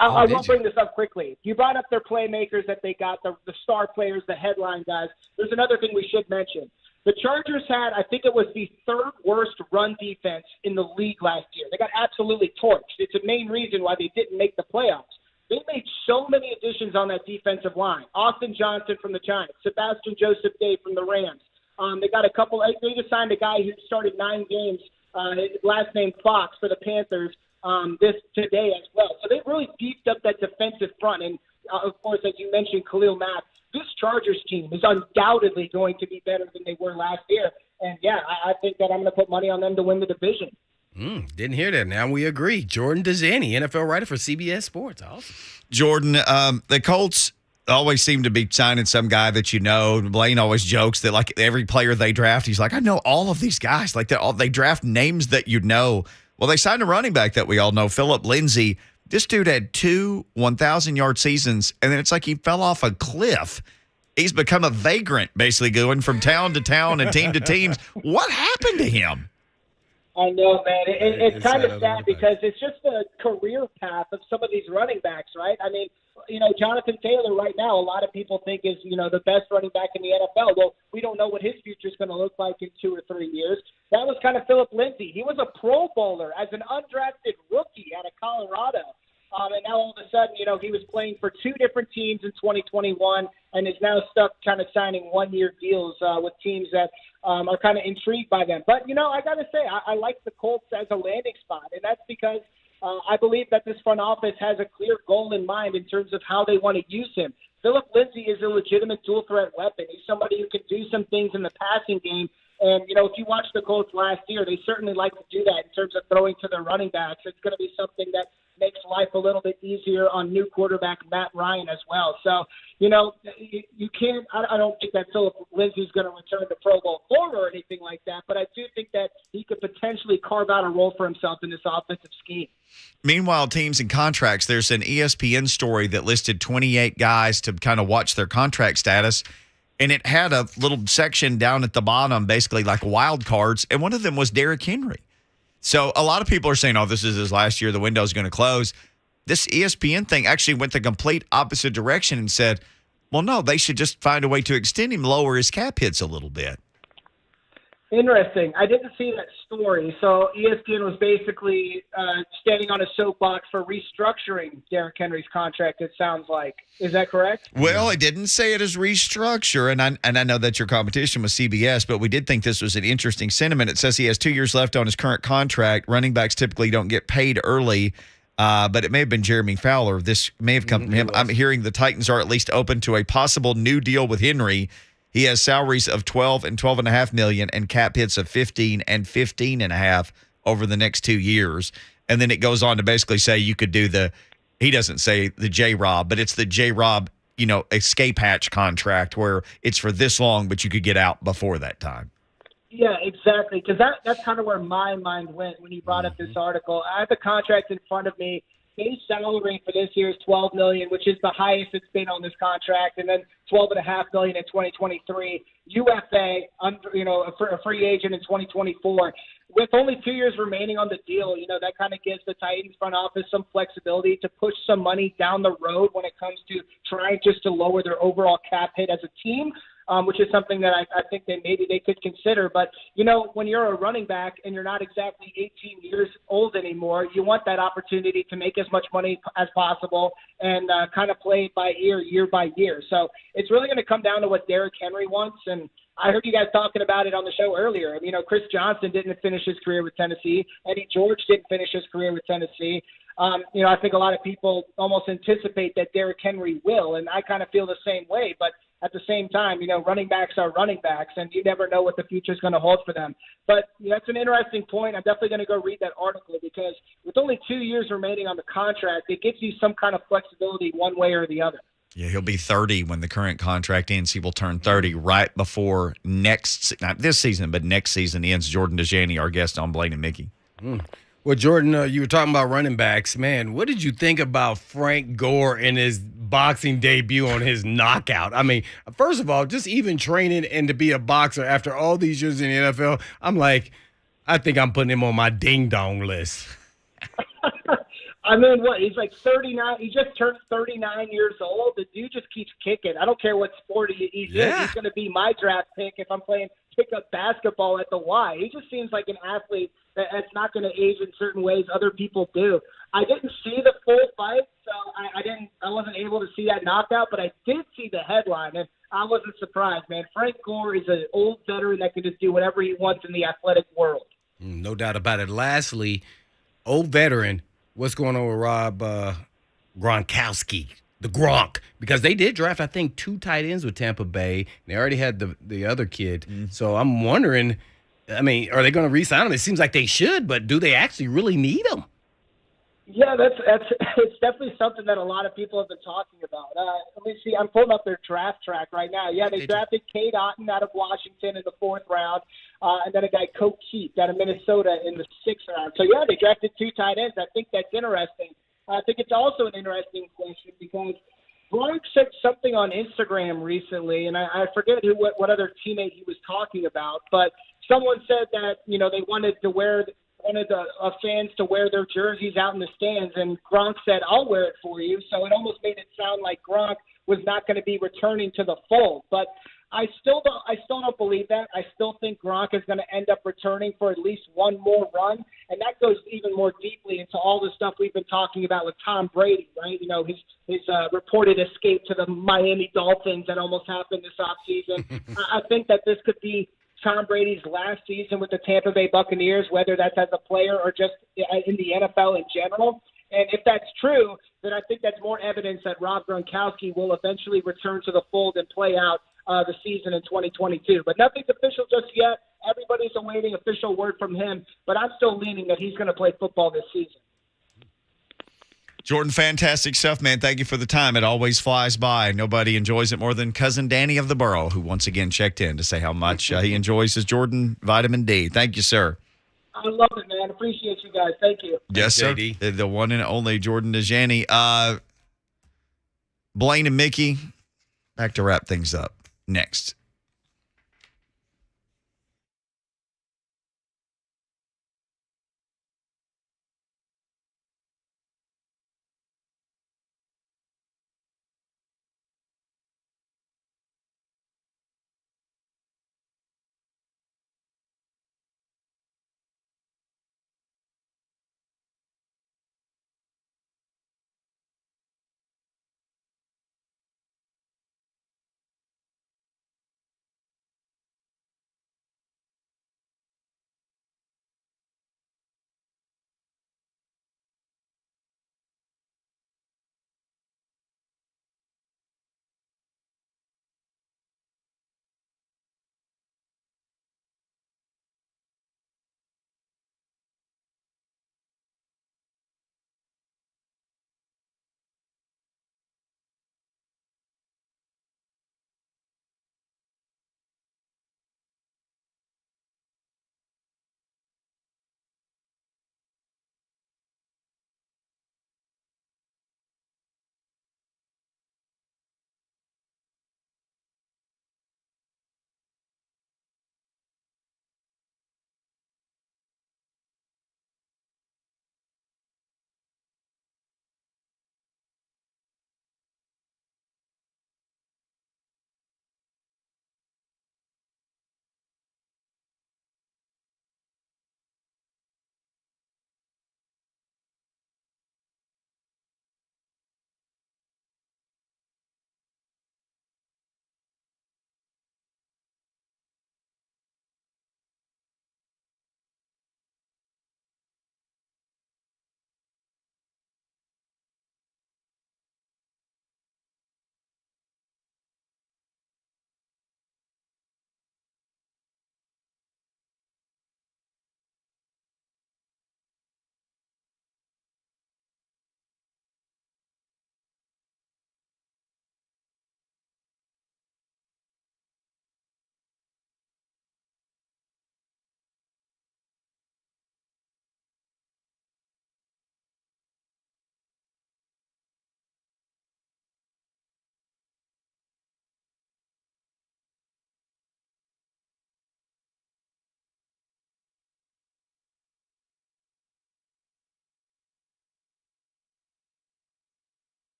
I will bring this up quickly. You brought up their playmakers that they got, the star players, the headline guys. There's another thing we should mention. The Chargers had, I think it was the third worst run defense in the league last year. They got absolutely torched. It's a main reason why they didn't make the playoffs. They made so many additions on that defensive line. Austin Johnson from the Giants, Sebastian Joseph Day from the Rams. They got a couple. They just signed a guy who started 9 games, last name Fox for the Panthers today as well. So they really beefed up that defensive front. And of course, as you mentioned, Khalil Mack. This Chargers team is undoubtedly going to be better than they were last year. And, yeah, I think that I'm going to put money on them to win the division. Didn't hear that. Now we agree. Jordan Dajani, NFL writer for CBS Sports. Awesome. Jordan, the Colts always seem to be signing some guy that you know. Blaine always jokes that, like, every player they draft, he's like, I know all of these guys. Like, they draft names that you know. Well, they signed a running back that we all know, Phillip Lindsay. This dude had 2 1,000-yard seasons, and then it's like he fell off a cliff. He's become a vagrant, basically, going from town to town and team to teams. What happened to him? I know, man. It's kind of sad because it's just the career path of some of these running backs, right? I mean, Jonathan Taylor right now, a lot of people think is, the best running back in the NFL. Well, we don't know what his future is going to look like in 2 or 3 years. That was kind of Phillip Lindsay. He was a Pro Bowler as an undrafted rookie out of Colorado. And now all of a sudden, he was playing for 2 different teams in 2021 and is now stuck kind of signing 1-year deals with teams that are kind of intrigued by them. But, I got to say, I like the Colts as a landing spot, and that's because I believe that this front office has a clear goal in mind in terms of how they want to use him. Phillip Lindsay is a legitimate dual-threat weapon. He's somebody who can do some things in the passing game. And, if you watch the Colts last year, they certainly like to do that in terms of throwing to their running backs. It's going to be something that makes life a little bit easier on new quarterback Matt Ryan as well. So, you can't – I don't think that Phillip Lindsay's going to return to Pro Bowl form or anything like that, but I do think that he could potentially carve out a role for himself in this offensive scheme. Meanwhile, teams and contracts, there's an ESPN story that listed 28 guys to kind of watch their contract status. And it had a little section down at the bottom, basically like wild cards, and one of them was Derrick Henry. So a lot of people are saying, oh, this is his last year, the window's going to close. This ESPN thing actually went the complete opposite direction and said, well, no, they should just find a way to extend him, lower his cap hits a little bit. Interesting. I didn't see that story. So ESPN was basically standing on a soapbox for restructuring Derrick Henry's contract, it sounds like. Is that correct? Well, it didn't say it as restructure, and I know that your competition was CBS, but we did think this was an interesting sentiment. It says he has 2 years left on his current contract. Running backs typically don't get paid early, but it may have been Jeremy Fowler. This may have come from him. I'm hearing the Titans are at least open to a possible new deal with Henry. He has salaries of $12 and $12.5 million and cap hits of $15 and $15.5 over the next 2 years. And then it goes on to basically say you could do he doesn't say the J-Rob, but it's the J-Rob, escape hatch contract where it's for this long, but you could get out before that time. Yeah, exactly. Because that's kind of where my mind went when you brought up this article. I have the contract in front of me. Base salary for this year is $12 million, which is the highest it's been on this contract, and then $12.5 million in 2023. UFA, a free agent in 2024. With only 2 years remaining on the deal, that kind of gives the Titans front office some flexibility to push some money down the road when it comes to trying just to lower their overall cap hit as a team. Which is something that I think that maybe they could consider. But, when you're a running back and you're not exactly 18 years old anymore, you want that opportunity to make as much money as possible and kind of play it by ear, year by year. So it's really going to come down to what Derrick Henry wants. And I heard you guys talking about it on the show earlier. Chris Johnson didn't finish his career with Tennessee. Eddie George didn't finish his career with Tennessee. I think a lot of people almost anticipate that Derrick Henry will, and I kind of feel the same way. But at the same time, running backs are running backs, and you never know what the future is going to hold for them. But that's an interesting point. I'm definitely going to go read that article because with only 2 years remaining on the contract, it gives you some kind of flexibility one way or the other. Yeah, he'll be 30 when the current contract ends. He will turn 30 right before not this season, but next season ends. Jordan Dajani, our guest on Blaine and Mickey. Well, Jordan, you were talking about running backs. Man, what did you think about Frank Gore and his boxing debut on his knockout? I mean, first of all, just even training and to be a boxer after all these years in the NFL, I'm like, I think I'm putting him on my ding-dong list. I mean, what? He's like 39. He just turned 39 years old. The dude just keeps kicking. I don't care what sport he's in. He's going to be my draft pick if I'm playing pickup basketball at the Y. He just seems like an athlete that's not going to age in certain ways other people do. I didn't see the full fight, so I wasn't able to see that knockout, but I did see the headline, and I wasn't surprised, man. Frank Gore is an old veteran that can just do whatever he wants in the athletic world. No doubt about it. Lastly, old veteran, what's going on with Rob Gronkowski, the Gronk? Because they did draft, I think, 2 tight ends with Tampa Bay. They already had the other kid. So I'm wondering, I mean, are they going to re-sign him? It seems like they should, but do they actually really need him? Yeah, it's definitely something that a lot of people have been talking about. Let me see. I'm pulling up their draft track right now. Yeah, they drafted Cade Otton out of Washington in the 4th round, and then a guy, Coke Keith, out of Minnesota in the 6th round. So, yeah, they drafted 2 tight ends. I think that's interesting. I think it's also an interesting question because Gronk said something on Instagram recently, and I forget what other teammate he was talking about, but someone said that, they wanted the fans to wear their jerseys out in the stands, and Gronk said, I'll wear it for you. So it almost made it sound like Gronk was not going to be returning to the fold. But I still don't believe that. I still think Gronk is going to end up returning for at least one more run, and that goes even more deeply into all the stuff we've been talking about with Tom Brady, right? His reported escape to the Miami Dolphins that almost happened this offseason. I think that this could be Tom Brady's last season with the Tampa Bay Buccaneers, whether that's as a player or just in the NFL in general. And if that's true, then I think that's more evidence that Rob Gronkowski will eventually return to the fold and play out the season in 2022. But nothing's official just yet. Everybody's awaiting official word from him, but I'm still leaning that he's going to play football this season. Jordan, fantastic stuff, man. Thank you for the time. It always flies by. Nobody enjoys it more than cousin Danny of the Borough, who once again checked in to say how much he enjoys his Jordan vitamin D. Thank you, sir. I love it, man. Appreciate you guys. Thank you. Yes, sir. JD. The one and only Jordan Dajani. Blaine and Mickey, back to wrap things up next.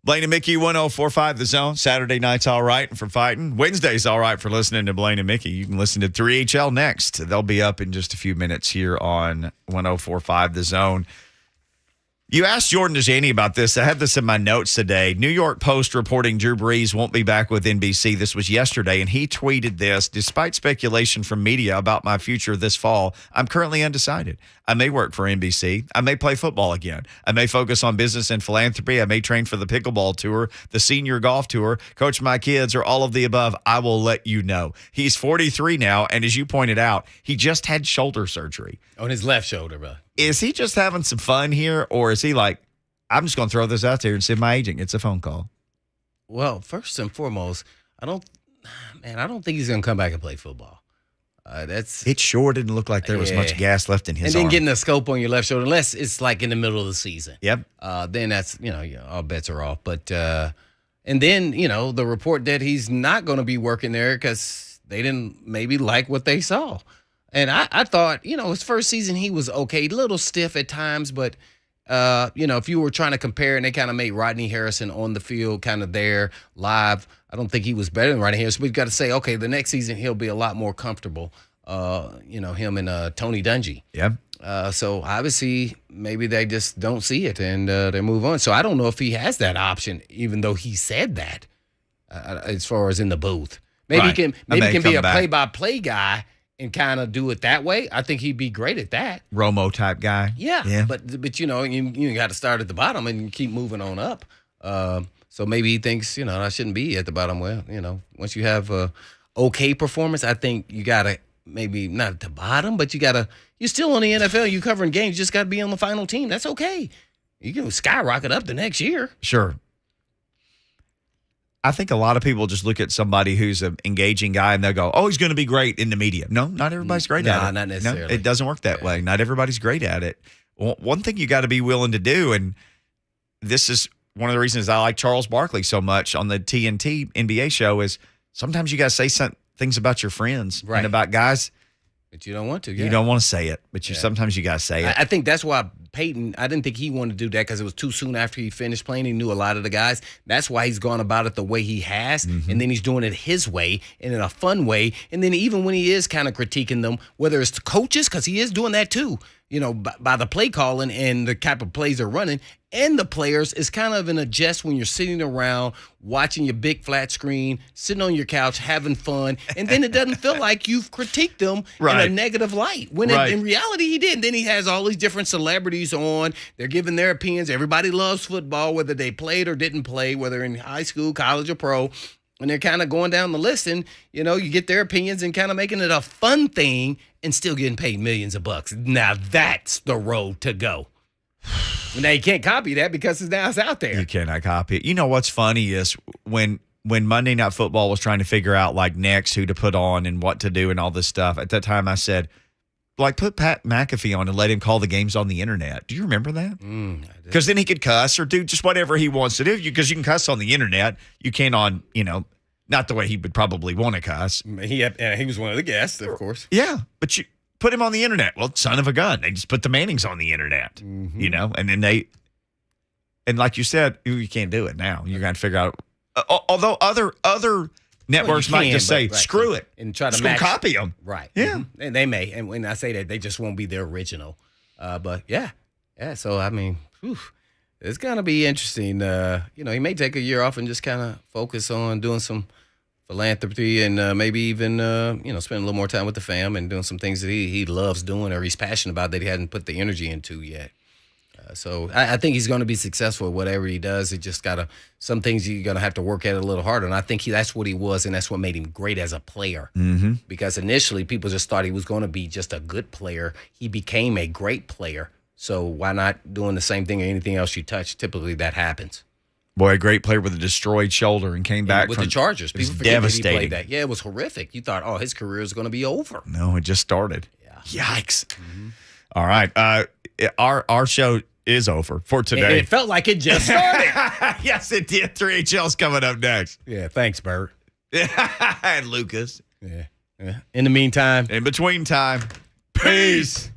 Blaine and Mickey, 1045 The Zone. Saturday night's all right for fighting. Wednesday's all right for listening to Blaine and Mickey. You can listen to 3HL next. They'll be up in just a few minutes here on 1045 The Zone. You asked Jordan Dajani about this. I have this in my notes today. New York Post reporting Drew Brees won't be back with NBC. This was yesterday, and he tweeted this. Despite speculation from media about my future this fall, I'm currently undecided. I may work for NBC. I may play football again. I may focus on business and philanthropy. I may train for the pickleball tour, the senior golf tour, coach my kids, or all of the above. I will let you know. He's 43 now, and as you pointed out, he just had shoulder surgery. On his left shoulder, bro. Is he just having some fun here, or is he like, I'm just going to throw this out there and see my agent gets a phone call? Well, first and foremost, I don't think he's going to come back and play football. It sure didn't look like there was much gas left in his arm. And then getting a scope on your left shoulder, unless it's like in the middle of the season. Yep. Then that's, all bets are off. But, and then, the report that he's not going to be working there because they didn't maybe like what they saw. And I thought, his first season, he was okay, a little stiff at times, but, if you were trying to compare and they kind of made Rodney Harrison on the field kind of there live, I don't think he was better than Rodney Harrison. But you've got to say, okay, the next season he'll be a lot more comfortable, him and Tony Dungy. Yeah. So obviously maybe they just don't see it and they move on. So I don't know if he has that option, even though he said that as far as in the booth. Maybe Right. he can be a back. play-by-play guy and kind of do it that way. I think he'd be great at that. Romo type guy. Yeah. But you got to start at the bottom and keep moving on up. So maybe he thinks, I shouldn't be at the bottom. Well, once you have a okay performance, I think you got to maybe not at the bottom, but you're still in the NFL. You covering games. You just got to be on the final team. That's okay. You can skyrocket up the next year. Sure. I think a lot of people just look at somebody who's an engaging guy and they'll go, oh, he's going to be great in the media. No, not everybody's great at it. Not necessarily. No, it doesn't work that way. Not everybody's great at it. Well, one thing you got to be willing to do, and this is one of the reasons I like Charles Barkley so much on the TNT NBA show, is sometimes you got to say things about your friends and about guys. But you don't want to. You don't want to say it, but sometimes you got to say it. I think that's why Peyton, I didn't think he wanted to do that because it was too soon after he finished playing. He knew a lot of the guys. That's why he's gone about it the way he has, and then he's doing it his way and in a fun way. And then even when he is kind of critiquing them, whether it's the coaches, because he is doing that too, by the play calling and the type of plays they're running, and the players, is kind of an adjust when you're sitting around watching your big flat screen, sitting on your couch, having fun, and then it doesn't feel like you've critiqued them in a negative light. When in reality, he did. And then he has all these different celebrities on. They're giving their opinions. Everybody loves football, whether they played or didn't play, whether in high school, college, or pro. And they're kind of going down the list, and, you get their opinions and kind of making it a fun thing and still getting paid millions of bucks. Now that's the road to go. Now you can't copy that because now it's out there. You cannot copy it. You know what's funny is when Monday Night Football was trying to figure out next who to put on and what to do and all this stuff, at that time I said, put Pat McAfee on and let him call the games on the internet. Do you remember that? Because then he could cuss or do just whatever he wants to do. Because you can cuss on the internet. You can't on, not the way he would probably want to cuss. He was one of the guests, of course. Yeah, but you put him on the internet. Well, son of a gun. They just put the Mannings on the internet, and then and like you said, you can't do it now. You're going to figure out, although other networks might just say, screw it. And try to just match. copy them. Right. Yeah. And they may. And when I say that, they just won't be the original. But yeah. Yeah. So, I mean, it's going to be interesting. He may take a year off and just kind of focus on doing some philanthropy and maybe even, spend a little more time with the fam and doing some things that he loves doing or he's passionate about that he hadn't put the energy into yet. So I think he's going to be successful at whatever he does. It just some things you're going to have to work at a little harder. And I think that's what he was, and that's what made him great as a player. Mm-hmm. Because initially people just thought he was going to be just a good player. He became a great player. So why not doing the same thing or anything else you touch? Typically that happens. Boy, a great player with a destroyed shoulder and came back with from the Chargers. People forget devastating. that he played that. Yeah, it was horrific. You thought, his career is going to be over. No, it just started. Yeah. Yikes. Mm-hmm. All right. Our show is over for today. It felt like it just started. Yes, it did. 3HL's coming up next. Yeah, thanks, Bert. And Lucas. Yeah. In the meantime. In between time. Peace.